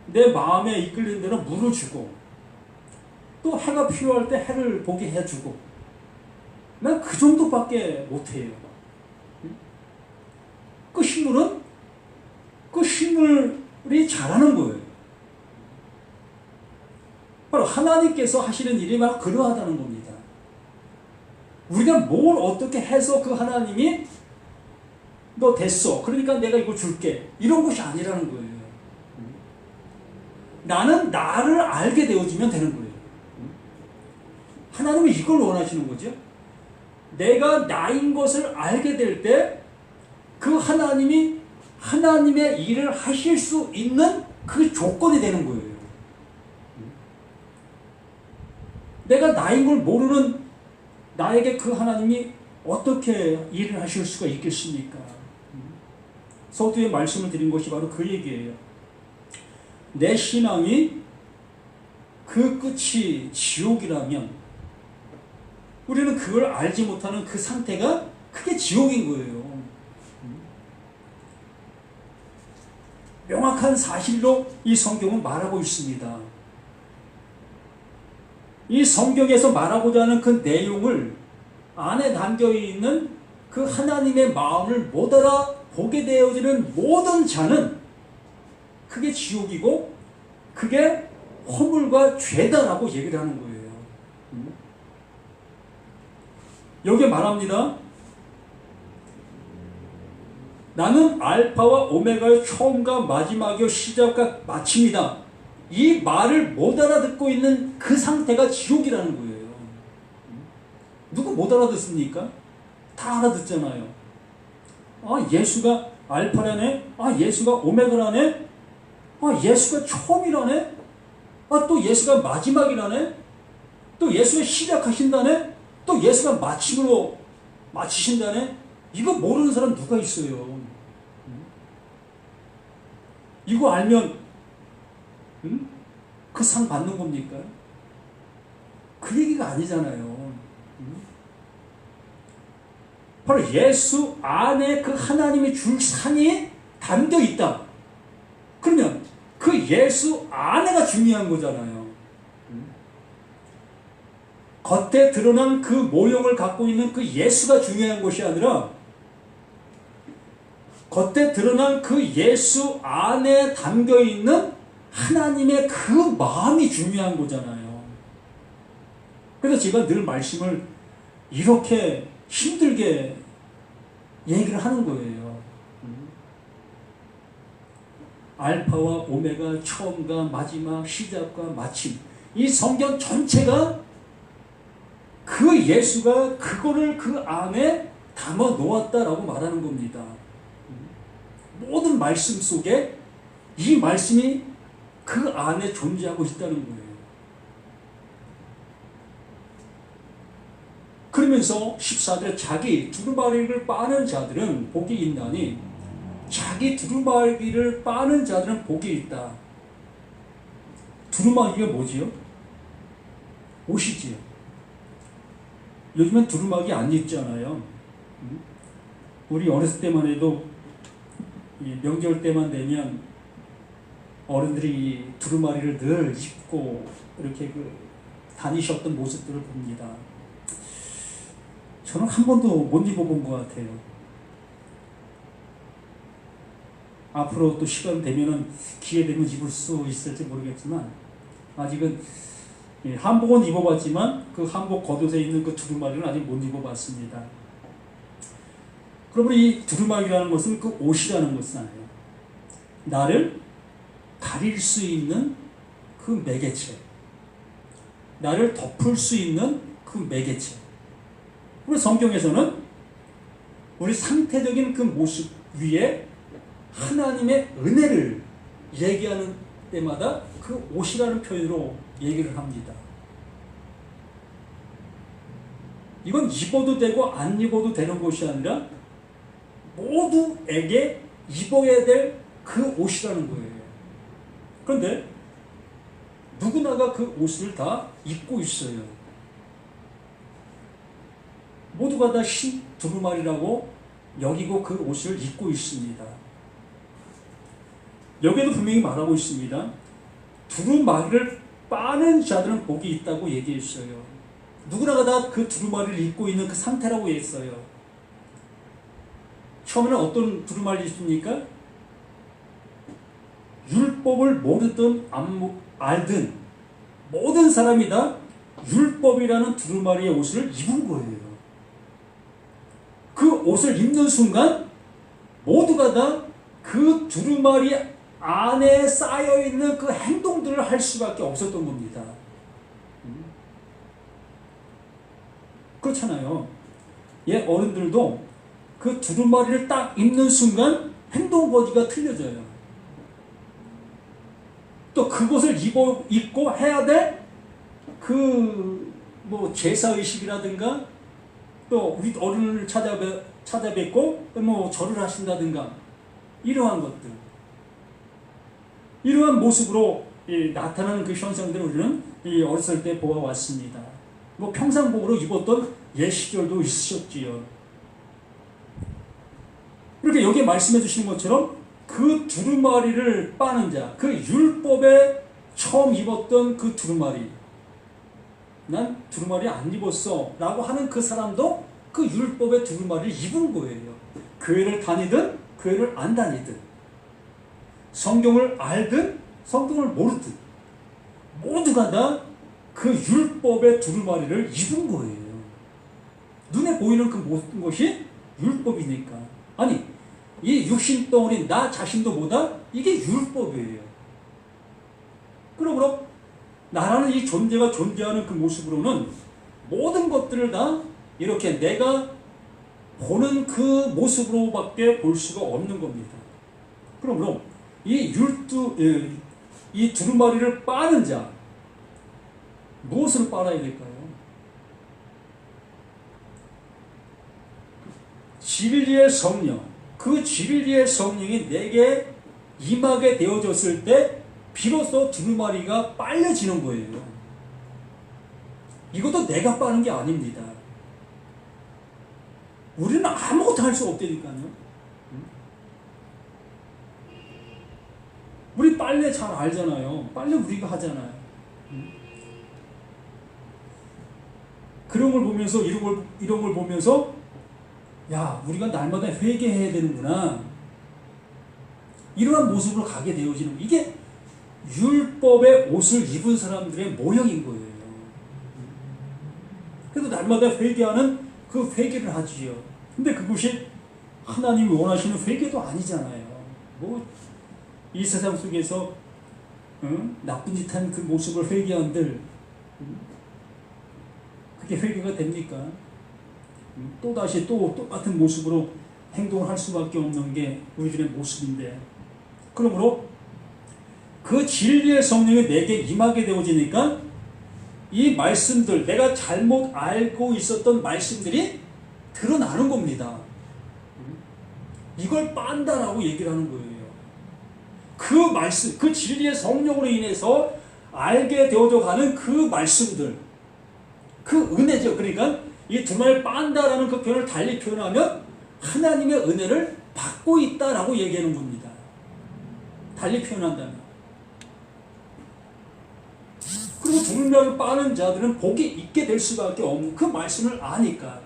Speaker 1: 내 마음에 이끌리는 대로 물을 주고 또 해가 필요할 때 해를 보게 해주고 난 그 정도밖에 못해요. 그 식물은 그 식물이 자라는 거예요. 바로 하나님께서 하시는 일이 바로 그러하다는 겁니다. 우리가 뭘 어떻게 해서 그 하나님이 너 됐어, 그러니까 내가 이거 줄게, 이런 것이 아니라는 거예요. 나는 나를 알게 되어지면 되는 거예요. 하나님은 이걸 원하시는 거죠. 내가 나인 것을 알게 될 때 그 하나님이 하나님의 일을 하실 수 있는 그 조건이 되는 거예요. 내가 나인 걸 모르는 나에게 그 하나님이 어떻게 일을 하실 수가 있겠습니까? 서두에 말씀을 드린 것이 바로 그 얘기예요. 내 신앙이 그 끝이 지옥이라면 우리는 그걸 알지 못하는 그 상태가 그게 지옥인 거예요. 명확한 사실로 이 성경은 말하고 있습니다. 이 성경에서 말하고자 하는 그 내용을 안에 담겨있는 그 하나님의 마음을 못 알아보게 되어지는 모든 자는 그게 지옥이고 그게 허물과 죄다라고 얘기를 하는 거예요. 여기에 말합니다. 나는 알파와 오메가의 처음과 마지막이요 시작과 마침이다. 이 말을 못 알아듣고 있는 그 상태가 지옥이라는 거예요. 누구 못 알아듣습니까? 다 알아듣잖아요. 아, 예수가 알파라네? 아, 예수가 오메가라네? 아, 예수가 처음이라네? 아, 또 예수가 마지막이라네? 또 예수가 시작하신다네? 또 예수가 마침으로 마치신다네? 이거 모르는 사람 누가 있어요? 이거 알면 그 상 받는 겁니까? 그 얘기가 아니잖아요. 바로 예수 안에 그 하나님이 줄 상이 담겨 있다. 그러면 그 예수 안에가 중요한 거잖아요. 겉에 드러난 그 모형을 갖고 있는 그 예수가 중요한 것이 아니라 겉에 드러난 그 예수 안에 담겨있는 하나님의 그 마음이 중요한 거잖아요. 그래서 제가 늘 말씀을 이렇게 힘들게 얘기를 하는 거예요. 알파와 오메가, 처음과 마지막, 시작과 마침. 이 성경 전체가 그 예수가 그거를 그 안에 담아 놓았다라고 말하는 겁니다. 모든 말씀 속에 이 말씀이 그 안에 존재하고 있다는 거예요. 그러면서 14절 자기 두루마리를 빠는 자들은 복이 있나니 자기 두루마리를 빠는 자들은 복이 있다. 두루마리가 뭐지요? 옷이지요. 요즘엔 두루마기 안 입잖아요. 우리 어렸을 때만 해도 명절 때만 되면 어른들이 두루마리를 늘 입고 이렇게 다니셨던 모습들을 봅니다. 저는 한 번도 못 입어본 것 같아요. 앞으로 또 시간 되면은 기회 되면 입을 수 있을지 모르겠지만 아직은 한복은 입어봤지만 그 한복 겉옷에 있는 그 두루마리는 아직 못 입어봤습니다. 그러면 이 두루마리라는 것은 그 옷이라는 것은 아니에요. 나를 가릴 수 있는 그 매개체, 나를 덮을 수 있는 그 매개체. 우리 성경에서는 우리 상태적인 그 모습 위에 하나님의 은혜를 얘기하는 때마다 그 옷이라는 표현으로 얘기를 합니다. 이건 입어도 되고 안 입어도 되는 것이 아니라 모두에게 입어야 될 그 옷이라는 거예요. 그런데 누구나가 그 옷을 다 입고 있어요. 모두가 다 흰 두루마리라고 여기고 그 옷을 입고 있습니다. 여기에도 분명히 말하고 있습니다. 두루마리를 빠는 자들은 복이 있다고 얘기했어요. 누구나가 다 그 두루마리를 입고 있는 그 상태라고 했어요. 처음에는 어떤 두루마리를 입습니까? 율법을 모르든 알든 모든 사람이 다 율법이라는 두루마리의 옷을 입은 거예요. 그 옷을 입는 순간 모두가 다 그 두루마리 안에 쌓여있는 그 행동들을 할 수밖에 없었던 겁니다. 그렇잖아요. 어른들도 그 두루마리를 딱 입는 순간 행동 거지가 틀려져요. 또 그것을 입고 해야 될 그 제사의식이라든가 또 우리 어른을 찾아뵙고 절을 하신다든가 이러한 것들, 이러한 모습으로 나타나는 그 현상들을 우리는 어렸을 때 보아왔습니다. 평상복으로 입었던 옛 시절도 있으셨지요. 이렇게 여기에 말씀해 주시는 것처럼 그 두루마리를 빠는 자, 그 율법에 처음 입었던 그 두루마리, 난 두루마리 안 입었어 라고 하는 그 사람도 그 율법의 두루마리를 입은 거예요. 교회를 다니든 교회를 안 다니든, 성경을 알든 성경을 모르든 모두가 다 그 율법의 두루마리를 입은 거예요. 눈에 보이는 그 모든 것이 율법이니까. 아니, 이 육신덩어리 나 자신도 보다 이게 율법이에요. 그러므로 나라는 이 존재가 존재하는 그 모습으로는 모든 것들을 다 이렇게 내가 보는 그 모습으로밖에 볼 수가 없는 겁니다. 그러므로 이 두루마리를 빠는 자, 무엇을 빨아야 될까요? 진리의 성령, 그 진리의 성령이 내게 임하게 되어졌을 때 비로소 두루마리가 빨려지는 거예요. 이것도 내가 빠는 게 아닙니다. 우리는 아무것도 할 수 없다니까요. 우리 빨래 잘 알잖아요. 빨래 우리가 하잖아요. 그런 걸 보면서 이런 걸 보면서 야, 우리가 날마다 회개해야 되는구나. 이러한 모습으로 가게 되어지는, 이게 율법의 옷을 입은 사람들의 모형인 거예요. 그래도 날마다 회개하는 그 회개를 하지요. 근데 그것이 하나님이 원하시는 회개도 아니잖아요. 이 세상 속에서 나쁜 짓 한 그 모습을 회개한들 그게 회개가 됩니까? 또다시 똑같은 모습으로 행동을 할 수밖에 없는 게 우리들의 모습인데, 그러므로 그 진리의 성령이 내게 임하게 되어지니까 이 말씀들, 내가 잘못 알고 있었던 말씀들이 드러나는 겁니다. 이걸 빤다라고 얘기를 하는 거예요. 그 말씀, 그 진리의 성령으로 인해서 알게 되어져 가는 그 말씀들, 그 은혜죠. 그러니까 이 두루마리를 빤다라는 그 표현을 달리 표현하면 하나님의 은혜를 받고 있다라고 얘기하는 겁니다. 달리 표현한다면. 그리고 두루마리를 빠는 자들은 복이 있게 될 수밖에 없는 그 말씀을 아니까,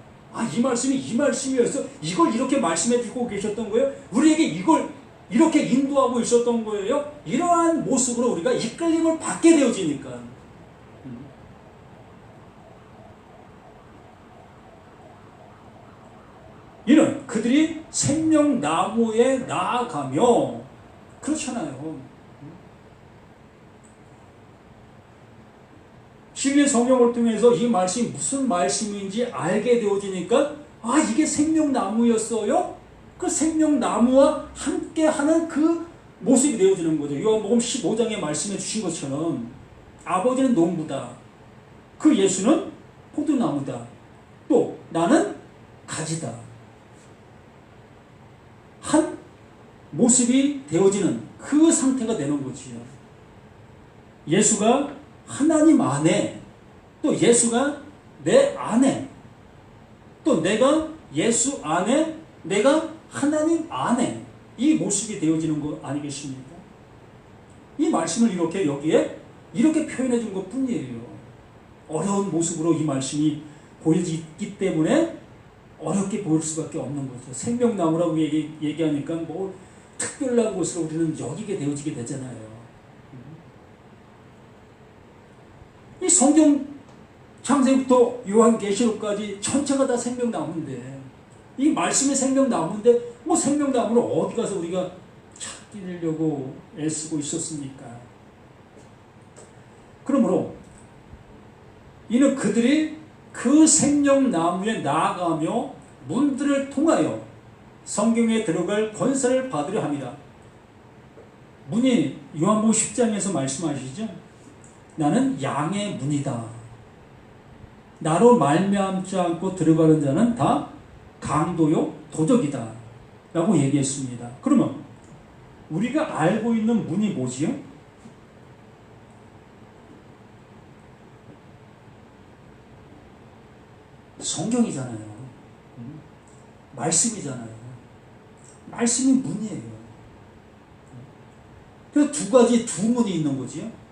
Speaker 1: 이 말씀이 이 말씀이어서 이걸 이렇게 말씀해 주고 계셨던 거예요. 우리에게 이걸 이렇게 인도하고 있었던 거예요. 이러한 모습으로 우리가 이끌림을 받게 되어지니까. 이는 그들이 생명나무에 나아가며, 그렇잖아요. 진리의 성령을 통해서 이 말씀이 무슨 말씀인지 알게 되어지니까 아, 이게 생명나무였어요? 그 생명나무와 함께하는 그 모습이 되어지는 거죠. 요한복음 15장에 말씀해 주신 것처럼 아버지는 농부다. 그 예수는 포도나무다. 또 나는 가지다. 한 모습이 되어지는 그 상태가 되는 거지요. 예수가 하나님 안에, 또 예수가 내 안에, 또 내가 예수 안에, 내가 하나님 안에 이 모습이 되어지는 거 아니겠습니까? 이 말씀을 이렇게 여기에 이렇게 표현해 준 것 뿐이에요. 어려운 모습으로 이 말씀이 보여지기 때문에 어렵게 보일 수밖에 없는 거죠. 생명나무라고 얘기하니까 뭐 특별한 곳으로 우리는 여기게 되어지게 되잖아요. 이 성경 창세부터 요한계시록까지 전체가 다 생명나무인데, 이 말씀이 생명나무인데 뭐 생명나무를 어디 가서 우리가 찾기려고 애쓰고 있었습니까? 그러므로 이는 그들이 그 생명나무에 나아가며 문들을 통하여 성경에 들어갈 권세를 받으려 함이라. 문이 요한복음 10장에서 말씀하시죠. 나는 양의 문이다. 나로 말미암지 않고 들어가는 자는 다 강도요 도적이다 라고 얘기했습니다. 그러면 우리가 알고 있는 문이 뭐지요? 성경이잖아요. 말씀이잖아요. 말씀이 문이에요. 그래서 두 문이 있는 거지요.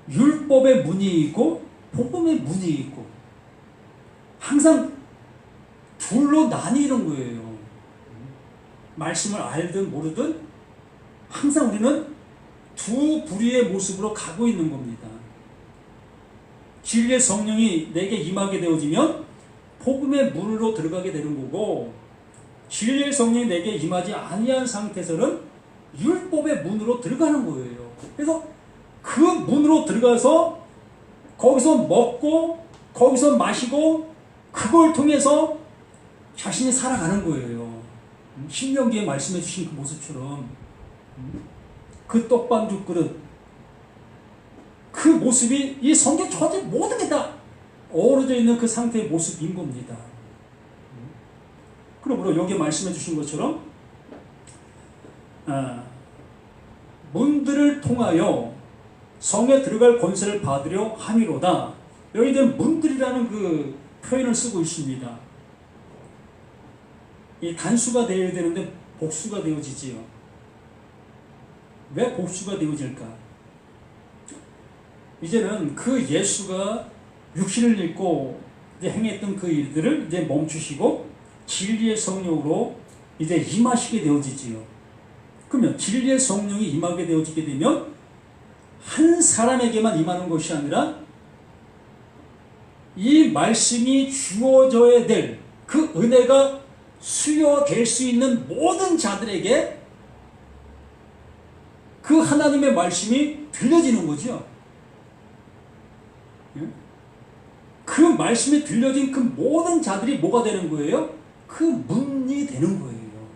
Speaker 1: 율법의 문이 있고 복음의 문이 있고, 항상 둘로 나뉘는 거예요. 말씀을 알든 모르든 항상 우리는 두 부류의 모습으로 가고 있는 겁니다. 진리의 성령이 내게 임하게 되어지면 복음의 문으로 들어가게 되는 거고, 진리의 성령이 내게 임하지 아니한 상태에서는 율법의 문으로 들어가는 거예요. 그래서 그 문으로 들어가서 거기서 먹고 거기서 마시고 그걸 통해서 자신이 살아가는 거예요. 신명기에 말씀해 주신 그 모습처럼 그 떡반죽 그릇, 그 모습이 이 성경 전체 모든 게 다 어우러져 있는 그 상태의 모습인 겁니다. 그러므로 여기 말씀해 주신 것처럼 문들을 통하여 성에 들어갈 권세를 받으려 함이로다. 여기는 문들이라는 그 표현을 쓰고 있습니다. 이 단수가 되어야 되는데 복수가 되어지지요. 왜 복수가 되어질까? 이제는 그 예수가 육신을 입고 이제 행했던 그 일들을 이제 멈추시고 진리의 성령으로 이제 임하시게 되어지지요. 그러면 진리의 성령이 임하게 되어지게 되면 한 사람에게만 임하는 것이 아니라 이 말씀이 주어져야 될 그 은혜가 수여될 수 있는 모든 자들에게 그 하나님의 말씀이 들려지는 거죠. 그 말씀이 들려진 그 모든 자들이 뭐가 되는 거예요? 그 문이 되는 거예요.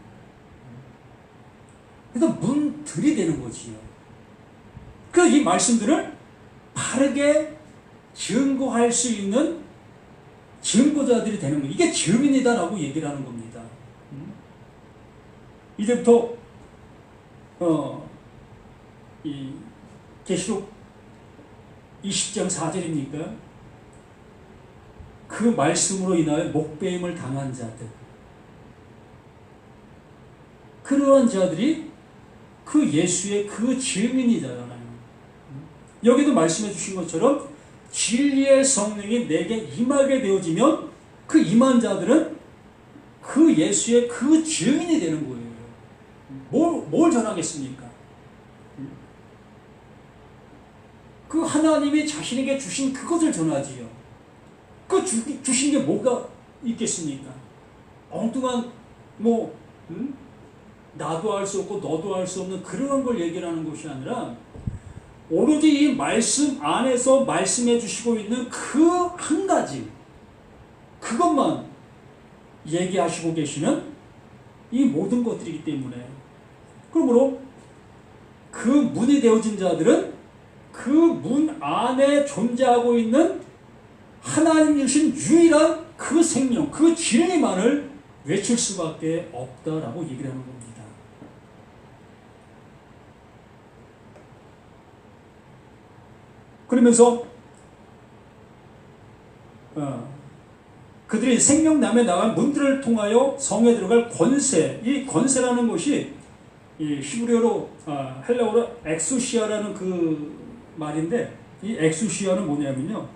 Speaker 1: 그래서 문들이 되는 거지요. 이 말씀들을 바르게 증거할 수 있는 증거자들이 되는 거예요. 이게 증인이다라고 얘기를 하는 겁니다. 이제부터 이 계시록 20장 4절입니까? 그 말씀으로 인하여 목배임을 당한 자들, 그러한 자들이 그 예수의 그 증인이잖아요. 여기도 말씀해 주신 것처럼 진리의 성령이 내게 임하게 되어지면 그 임한 자들은 그 예수의 그 증인이 되는 거예요. 뭘 전하겠습니까? 그 하나님이 자신에게 주신 그것을 전하지요. 그 주신 게 뭐가 있겠습니까? 엉뚱한 나도 알 수 없고 너도 알 수 없는 그런 걸 얘기하는 것이 아니라 오로지 이 말씀 안에서 말씀해 주시고 있는 그 한 가지, 그것만 얘기하시고 계시는 이 모든 것들이기 때문에, 그러므로 그 문이 되어진 자들은 그 문 안에 존재하고 있는 하나님 주신 유일한 그 생명, 그 진리만을 외칠 수밖에 없다라고 얘기를 하는 겁니다. 그러면서 그들이 생명남에 나간 문들을 통하여 성에 들어갈 권세, 이 권세라는 것이 이 히브리어로 헬라어로 엑수시아라는 그 말인데, 이 엑수시아는 뭐냐면요,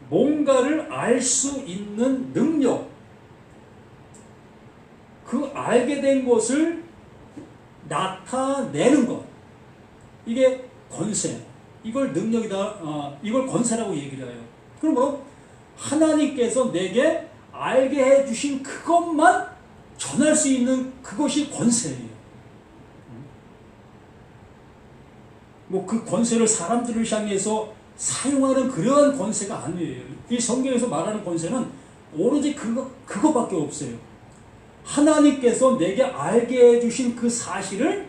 Speaker 1: 뭔가를 알 수 있는 능력, 그 알게 된 것을 나타내는 것, 이게 권세, 이걸 능력이다, 이걸 권세라고 얘기를 해요. 그러므로 하나님께서 내게 알게 해주신 그것만 전할 수 있는 그것이 권세예요. 뭐 그 권세를 사람들을 향해서 사용하는 그러한 권세가 아니에요. 이 성경에서 말하는 권세는 오로지 그거밖에 없어요. 하나님께서 내게 알게 해주신 그 사실을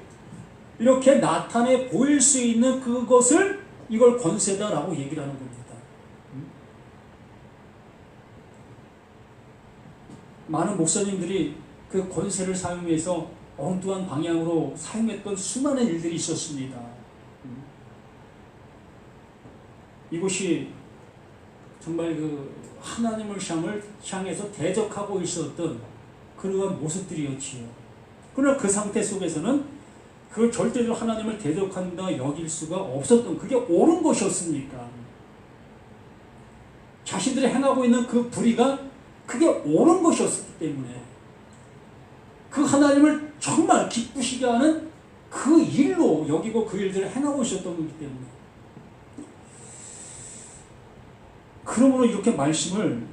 Speaker 1: 이렇게 나타내 보일 수 있는 그것을, 이걸 권세다라고 얘기를 하는 겁니다. 많은 목사님들이 그 권세를 사용해서 엉뚱한 방향으로 사용했던 수많은 일들이 있었습니다. 이것이 정말 그 하나님을 향해서 대적하고 있었던 그러한 모습들이었지요. 그러나 그 상태 속에서는 그 절대로 하나님을 대적한다 여길 수가 없었던, 그게 옳은 것이었으니까. 자신들이 행하고 있는 그 불의가 그게 옳은 것이었기 때문에, 그 하나님을 정말 기쁘시게 하는 그 일로 여기고 그 일들을 행하고 있었던 거기 때문에, 그러므로 이렇게 말씀을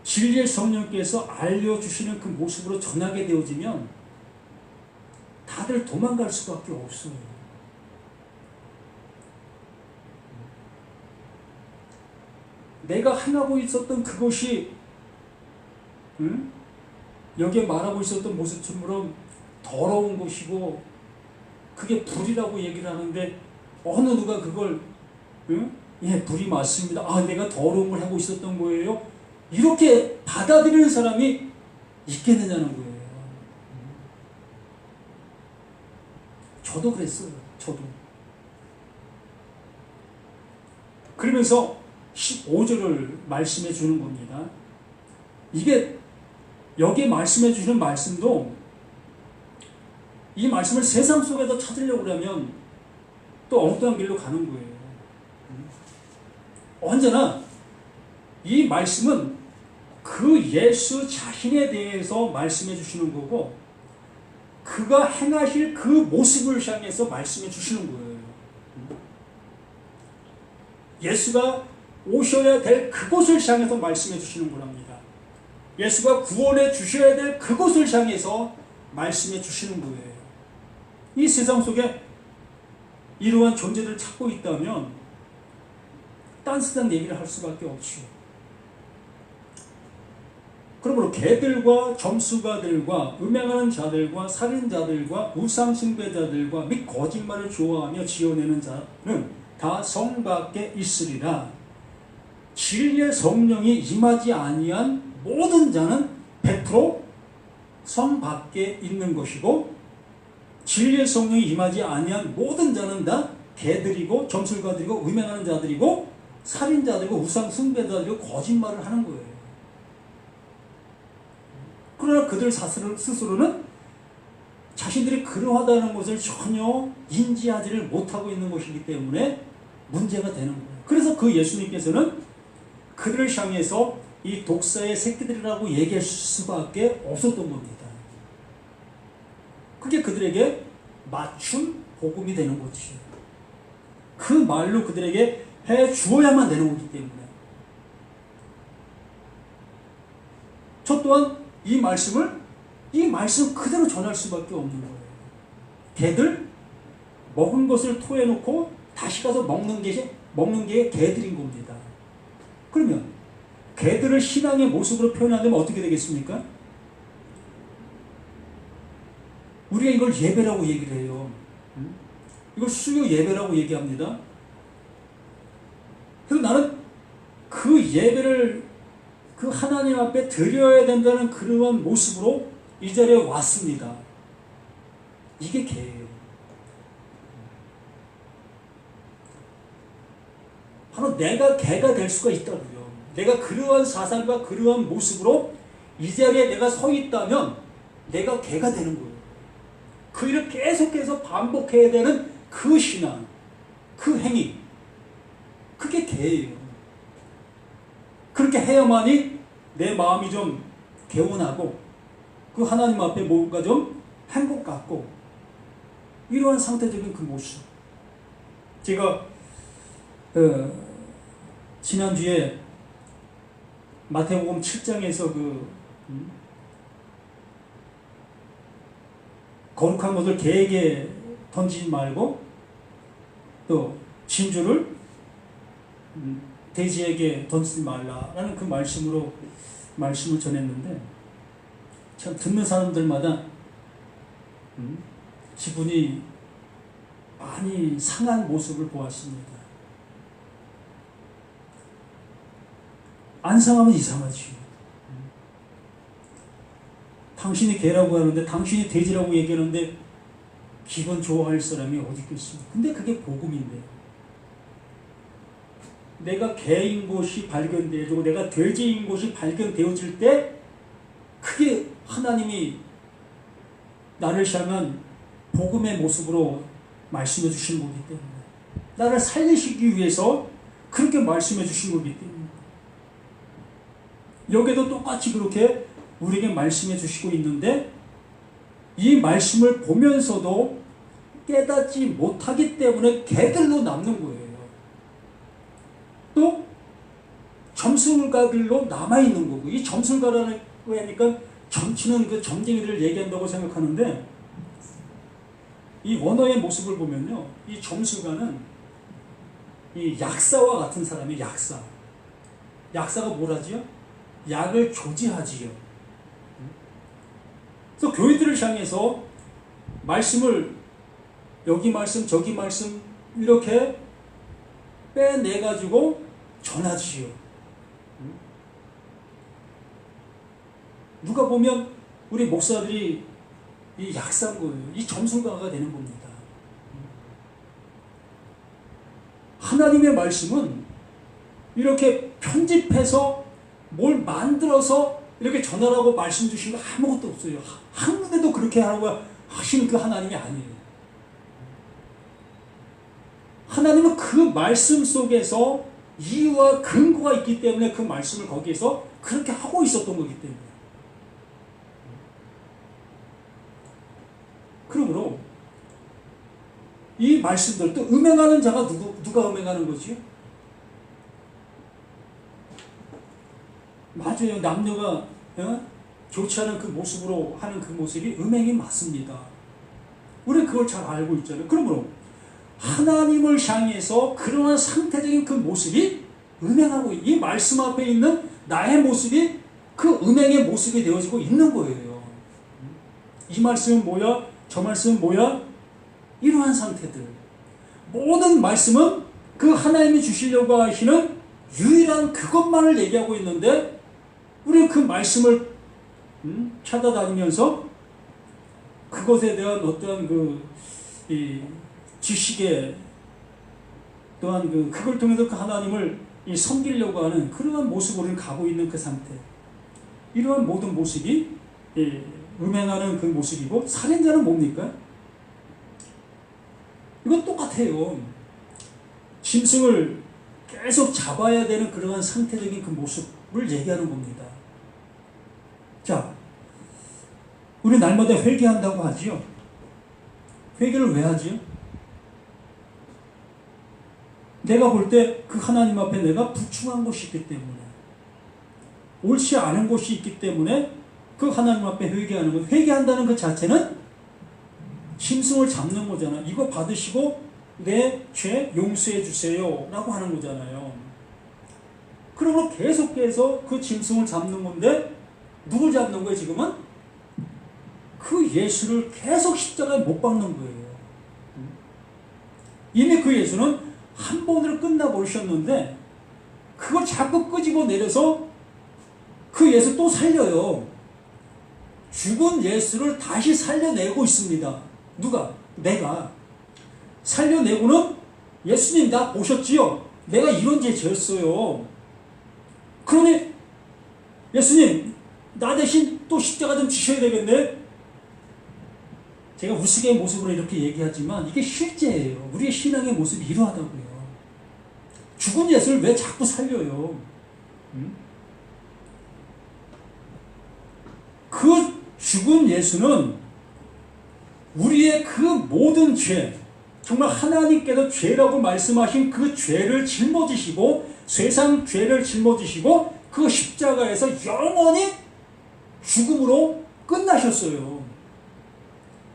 Speaker 1: 진리의 성령께서 알려주시는 그 모습으로 전하게 되어지면 다들 도망갈 수밖에 없어요. 내가 행하고 있었던 그것이 여기에 말하고 있었던 모습처럼 더러운 것이고 그게 불이라고 얘기를 하는데, 어느 누가 그걸 예, 불이 맞습니다, 내가 더러운 걸 하고 있었던 거예요, 이렇게 받아들이는 사람이 있겠느냐는 거예요. 저도 그랬어요. 저도. 그러면서 15절을 말씀해 주는 겁니다. 이게 여기에 말씀해 주시는 말씀도, 이 말씀을 세상 속에서 찾으려고 하면 또 엉뚱한 길로 가는 거예요. 언제나 이 말씀은 그 예수 자신에 대해서 말씀해 주시는 거고, 그가 행하실 그 모습을 향해서 말씀해 주시는 거예요. 예수가 오셔야 될 그곳을 향해서 말씀해 주시는 거랍니다. 예수가 구원해 주셔야 될 그곳을 향해서 말씀해 주시는 거예요. 이 세상 속에 이러한 존재들을 찾고 있다면 딴스딴 얘기를 할 수밖에 없지요. 그러므로 개들과 점수가들과 음행하는 자들과 살인자들과 우상숭배자들과 및 거짓말을 좋아하며 지어내는 자는 다 성 밖에 있으리라. 진리의 성령이 임하지 아니한 모든 자는 100% 성 밖에 있는 것이고, 진리의 성령이 임하지 아니한 모든 자는 다 개들이고 점술가들이고 음행하는 자들이고 살인자들이고 우상숭배자들이고 거짓말을 하는 거예요. 그러나 그들 스스로는 자신들이 그러하다는 것을 전혀 인지하지를 못하고 있는 것이기 때문에 문제가 되는 거예요. 그래서 그 예수님께서는 그들을 향해서 이 독사의 새끼들이라고 얘기할 수밖에 없었던 겁니다. 그게 그들에게 맞춤 복음이 되는 거지. 그 말로 그들에게 해 주어야만 되는 거기 때문에. 저 또한 이 말씀을 이 말씀 그대로 전할 수밖에 없는 거예요. 개들 먹은 것을 토해놓고 다시 가서 먹는 게 개들인 겁니다. 그러면 개들을 신앙의 모습으로 표현한다면 어떻게 되겠습니까? 우리가 이걸 예배라고 얘기를 해요. 이걸 수요 예배라고 얘기합니다. 그래서 나는 그 예배를 그 하나님 앞에 드려야 된다는 그러한 모습으로 이 자리에 왔습니다. 이게 개예요. 바로 내가 개가 될 수가 있다고요. 내가 그러한 사상과 그러한 모습으로 이 자리에 내가 서 있다면 내가 개가 되는 거예요. 그 일을 계속해서 반복해야 되는 그 신앙, 그 행위, 그게 개예요. 그렇게 해야만이 내 마음이 좀 개운하고 그 하나님 앞에 뭔가 좀 행복 같고 이러한 상태적인 그 모습. 제가 지난주에 마태복음 7장에서 거룩한 것을 개에게 던지지 말고 또 진주를 돼지에게 던지지 말라라는 그 말씀을 전했는데 참 듣는 사람들마다 기분이 많이 상한 모습을 보았습니다. 안 상하면 이상하지. 당신이 개라고 하는데 당신이 돼지라고 얘기하는데 기분 좋아할 사람이 어디 있겠습니까? 근데 그게 복음인데요. 내가 개인 것이 발견되어지고 내가 돼지인 것이 발견되어질 때 그게 하나님이 나를 향한 복음의 모습으로 말씀해 주신 거기 때문에 나를 살리시기 위해서 그렇게 말씀해 주신 거기 때문에 여기도 똑같이 그렇게 우리에게 말씀해 주시고 있는데 이 말씀을 보면서도 깨닫지 못하기 때문에 개들로 남는 거예요. 또 점술가들로 남아있는 거고 이 점술가라는 거 하니까 점치는 그 점쟁이들을 얘기한다고 생각하는데 이 원어의 모습을 보면요. 이 점술가는 이 약사와 같은 사람이 약사가 뭘 하지요? 약을 조지하지요. 그래서 교회들을 향해서 말씀을 여기 말씀 저기 말씀 이렇게 빼내가지고 전하지요. 누가 보면 우리 목사들이 이 약사인 거예요. 이 점술가가 되는 겁니다. 하나님의 말씀은 이렇게 편집해서 뭘 만들어서 이렇게 전하라고 말씀 주신 거 아무것도 없어요. 한 군데도 그렇게 하라고 하시는 그 하나님이 아니에요. 하나님은 그 말씀 속에서 이유와 근거가 있기 때문에 그 말씀을 거기에서 그렇게 하고 있었던 거기 때문에. 그러므로 이 말씀들 또 음행하는 자가 누가 음행하는 거지요? 맞아요. 남녀가 좋지 않은 그 모습으로 하는 그 모습이 음행이 맞습니다. 우리는 그걸 잘 알고 있잖아요. 그러므로 하나님을 향해서 그러한 상태적인 그 모습이 음행하고 이 말씀 앞에 있는 나의 모습이 그 음행의 모습이 되어지고 있는 거예요. 이 말씀은 뭐야? 저 말씀은 뭐야? 이러한 상태들. 모든 말씀은 그 하나님이 주시려고 하시는 유일한 그것만을 얘기하고 있는데 우리는 그 말씀을 찾아다니면서 그것에 대한 어떠한 지식에 또한 그걸 통해서 그 하나님을 섬기려고 하는 그러한 모습으로 우리는 가고 있는 그 상태. 이러한 모든 모습이 음행하는 그 모습이고 살인자는 뭡니까? 이건 똑같아요. 짐승을 계속 잡아야 되는 그러한 상태적인 그 모습을 얘기하는 겁니다. 자, 우리 날마다 회개한다고 하지요. 회개를 왜 하지요? 내가 볼 때 그 하나님 앞에 내가 부충한 것이 있기 때문에 옳지 않은 것이 있기 때문에 그 하나님 앞에 회개하는 것, 회개한다는 그 자체는 짐승을 잡는 거잖아. 이거 받으시고 내 죄 용서해 주세요 라고 하는 거잖아요. 그러므로 계속해서 그 짐승을 잡는 건데 누굴 잡는 거예요 지금은? 그 예수를 계속 십자가에 못 박는 거예요. 이미 그 예수는 한 번으로 끝나버리셨는데 그걸 자꾸 끄집어 내려서 그 예수 또 살려요. 죽은 예수를 다시 살려내고 있습니다. 누가? 내가. 살려내고는 예수님 나 보셨지요? 내가 이런 죄 지었어요. 그러니 예수님 나 대신 또 십자가 좀 지셔야 되겠네. 제가 우스개의 모습으로 이렇게 얘기하지만 이게 실제예요. 우리의 신앙의 모습이 이러하다고요. 죽은 예수를 왜 자꾸 살려요? 그 죽은 예수는 우리의 그 모든 죄, 정말 하나님께서 죄라고 말씀하신 그 죄를 짊어지시고 세상 죄를 짊어지시고 그 십자가에서 영원히 죽음으로 끝나셨어요.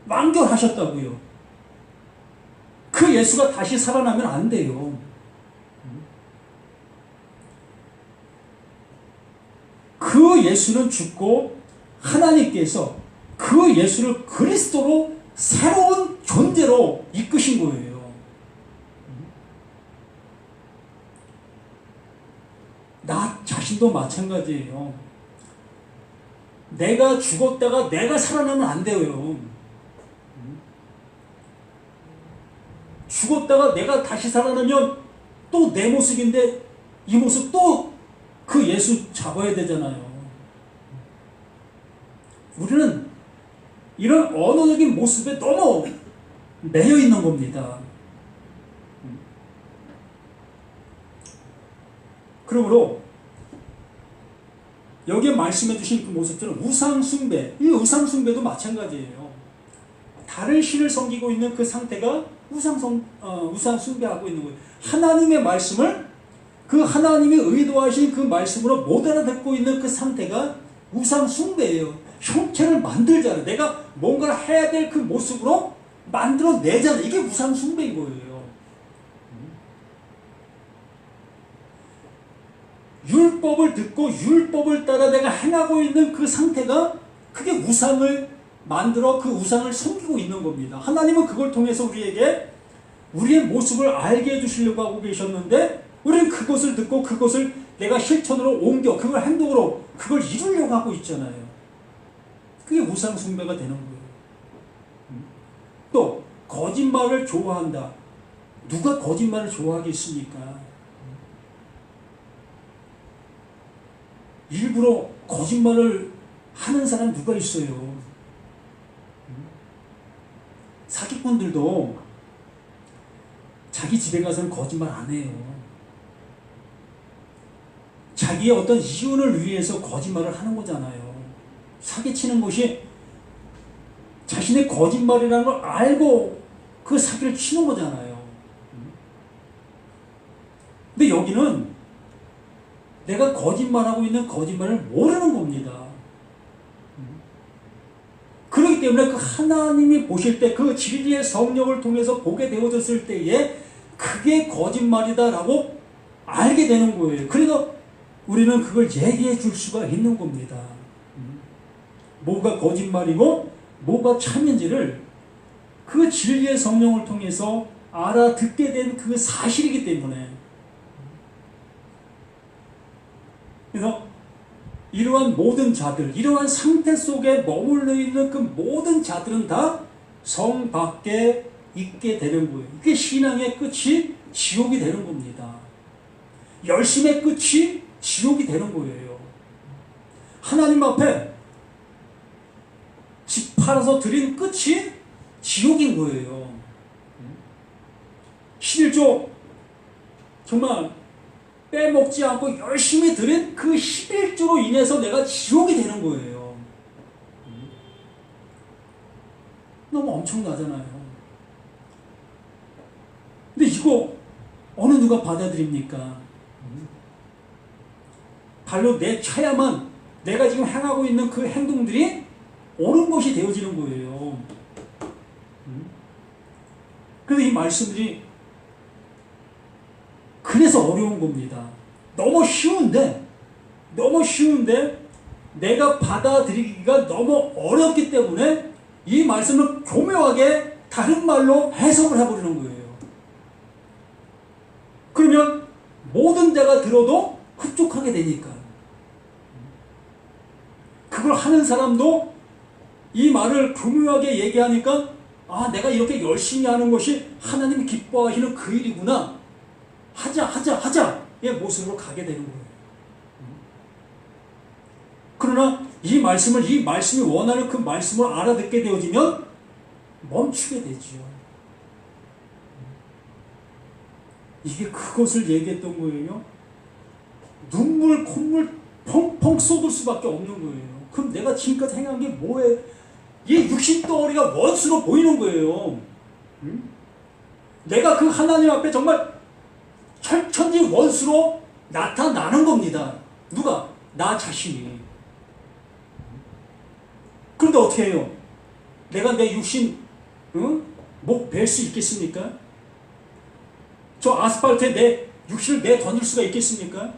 Speaker 1: 완결하셨다고요. 그 예수가 다시 살아나면 안 돼요. 그 예수는 죽고 하나님께서 그 예수를 그리스도로 새로운 존재로 이끄신 거예요. 나 자신도 마찬가지예요. 내가 죽었다가 내가 살아나면 안 돼요. 죽었다가 내가 다시 살아나면 또 내 모습인데 이 모습 또 그 예수 잡아야 되잖아요. 우리는 이런 언어적인 모습에 너무 매여 있는 겁니다. 그러므로 여기에 말씀해 주신 그 모습들은 우상숭배, 이 우상숭배도 마찬가지예요. 다른 신을 섬기고 있는 그 상태가 우상숭배하고 있는 거예요. 하나님의 말씀을 그 하나님이 의도하신 그 말씀으로 못 알아듣고 있는 그 상태가 우상숭배예요. 형체를 만들잖아요. 내가 뭔가를 해야 될 그 모습으로 만들어내잖아요. 이게 우상숭배인 거예요. 율법을 듣고 율법을 따라 내가 행하고 있는 그 상태가 그게 우상을 만들어 그 우상을 섬기고 있는 겁니다. 하나님은 그걸 통해서 우리에게 우리의 모습을 알게 해주시려고 하고 계셨는데 우리는 그것을 듣고 그것을 내가 실천으로 옮겨 그걸 행동으로 그걸 이루려고 하고 있잖아요. 그게 우상숭배가 되는 거예요. 또 거짓말을 좋아한다. 누가 거짓말을 좋아하겠습니까? 일부러 거짓말을 하는 사람 누가 있어요? 사기꾼들도 자기 집에 가서는 거짓말 안 해요. 자기의 어떤 이윤을 위해서 거짓말을 하는 거잖아요. 사기치는 것이 자신의 거짓말이라는 걸 알고 그 사기를 치는 거잖아요. 근데 여기는 내가 거짓말하고 있는 거짓말을 모르는 겁니다. 그렇기 때문에 그 하나님이 보실 때 그 진리의 성령을 통해서 보게 되어졌을 때에 그게 거짓말이다라고 알게 되는 거예요. 그래서 우리는 그걸 얘기해 줄 수가 있는 겁니다. 뭐가 거짓말이고 뭐가 참인지를 그 진리의 성령을 통해서 알아듣게 된 그 사실이기 때문에 그래서 이러한 모든 자들, 이러한 상태 속에 머물러 있는 그 모든 자들은 다 성 밖에 있게 되는 거예요. 이게 신앙의 끝이 지옥이 되는 겁니다. 열심의 끝이 지옥이 되는 거예요. 하나님 앞에 집 팔아서 드린 끝이 지옥인 거예요. 11조 정말 빼먹지 않고 열심히 드린 그 11조로 인해서 내가 지옥이 되는 거예요. 너무 엄청나잖아요. 근데 이거 어느 누가 받아들입니까? 발로 내차야만 내가 지금 행하고 있는 그 행동들이 옳은 것이 되어지는 거예요. 그래서 이 말씀들이 그래서 어려운 겁니다. 너무 쉬운데 내가 받아들이기가 너무 어렵기 때문에 이 말씀을 교묘하게 다른 말로 해석을 해버리는 거예요. 그러면 모든 자가 들어도 흡족하게 되니까. 그걸 하는 사람도 이 말을 교묘하게 얘기하니까 아, 내가 이렇게 열심히 하는 것이 하나님이 기뻐하시는 그 일이구나. 하자의 모습으로 가게 되는 거예요. 그러나 이 말씀이 원하는 그 말씀을 알아듣게 되어지면 멈추게 되지요. 이게 그것을 얘기했던 거예요. 눈물, 콧물 펑펑 쏟을 수밖에 없는 거예요. 그럼 내가 지금까지 행한 게 뭐예요? 이 육신덩어리가 원수로 보이는 거예요. 내가 그 하나님 앞에 정말 철천지 원수로 나타나는 겁니다. 누가? 나 자신이. 그런데 어떻게 해요? 내가 내 육신 목 벨 수 있겠습니까? 저 아스팔트에 내 육신을 내던질 수가 있겠습니까?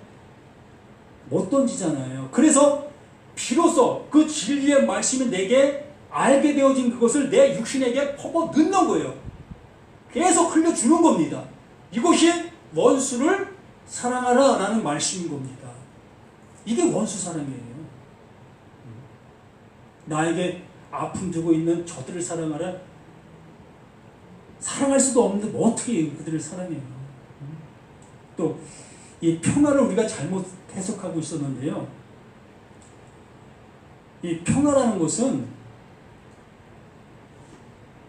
Speaker 1: 못 던지잖아요. 그래서 비로소 그 진리의 말씀이 내게 알게 되어진 그것을 내 육신에게 퍼버 넣는 거예요. 계속 흘려주는 겁니다. 이것이 원수를 사랑하라 라는 말씀인 겁니다. 이게 원수 사랑이에요. 나에게 아픔 주고 있는 저들을 사랑하라. 사랑할 수도 없는데 뭐 어떻게 그들을 사랑해요. 또 이 평화를 우리가 잘못 해석하고 있었는데요. 이 평화라는 것은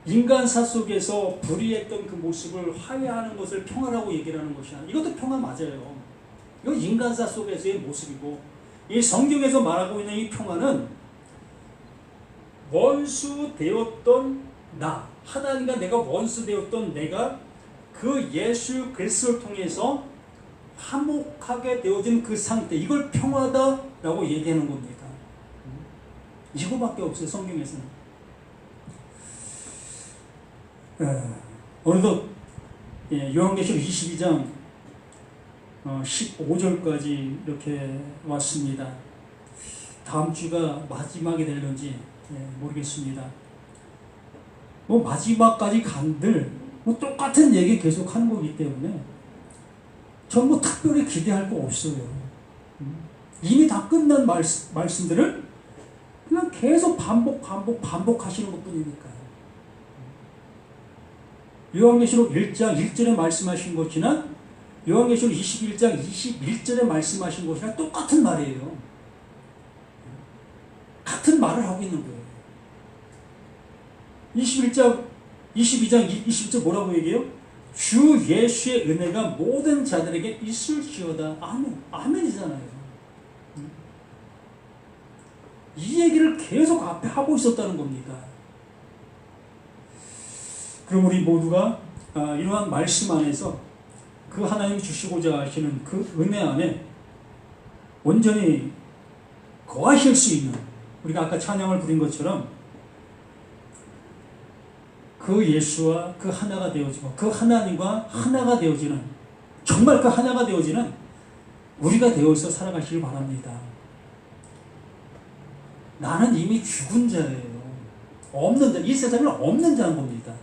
Speaker 1: 인간사 속에서 불의했던 그 모습을 화해하는 것을 평화라고 얘기를 하는 것이 아니라 이것도 평화 맞아요. 이건 인간사 속에서의 모습이고 이 성경에서 말하고 있는 이 평화는 원수 되었던 나, 하나님과 내가 원수 되었던 내가 그 예수 그리스도를 통해서 화목하게 되어진 그 상태, 이걸 평화다라고 얘기하는 겁니다. 이거밖에 없어요, 성경에서는. 오늘도 요한계시록 22장 15절까지 이렇게 왔습니다. 다음 주가 마지막이 될런지 모르겠습니다. 뭐 마지막까지 간들 뭐 똑같은 얘기 계속 하는 거기 때문에 전 뭐 특별히 기대할 거 없어요. 이미 다 끝난 말씀들을 그냥 계속 반복하시는 것 뿐이니까요. 요한계시록 1장 1절에 말씀하신 것이나 요한계시록 21장 21절에 말씀하신 것이랑 똑같은 말이에요. 같은 말을 하고 있는 거예요. 22장 20절 뭐라고 얘기해요? 주 예수의 은혜가 모든 자들에게 있을지어다. 아멘. 아멘이잖아요. 이 얘기를 계속 앞에 하고 있었다는 겁니다. 그럼 우리 모두가 이러한 말씀 안에서 그 하나님이 주시고자 하시는 그 은혜 안에 온전히 거하실 수 있는, 우리가 아까 찬양을 부린 것처럼 그 예수와 그 하나가 되어지고 그 하나님과 하나가 되어지는, 정말 그 하나가 되어지는 우리가 되어서 살아가시길 바랍니다. 나는 이미 죽은 자예요. 없는 자, 이 세상에 없는 자인 겁니다.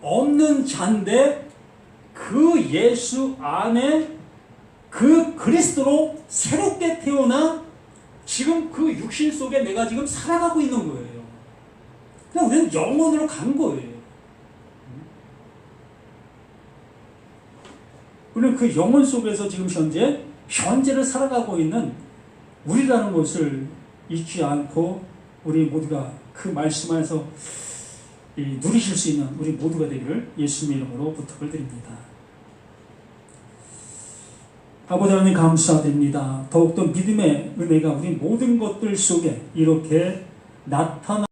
Speaker 1: 없는 자인데 그 예수 안에 그 그리스도로 새롭게 태어나 지금 그 육신 속에 내가 지금 살아가고 있는 거예요. 그냥 우리는 영원으로 간 거예요. 우리는 그 영혼 속에서 지금 현재를 살아가고 있는 우리라는 것을 잊지 않고 우리 모두가 그 말씀 안에서 누리실 수 있는 우리 모두가 되기를 예수님의 이름으로 부탁을 드립니다. 아버지 하나님 감사드립니다. 더욱더 믿음의 은혜가 우리 모든 것들 속에 이렇게 나타나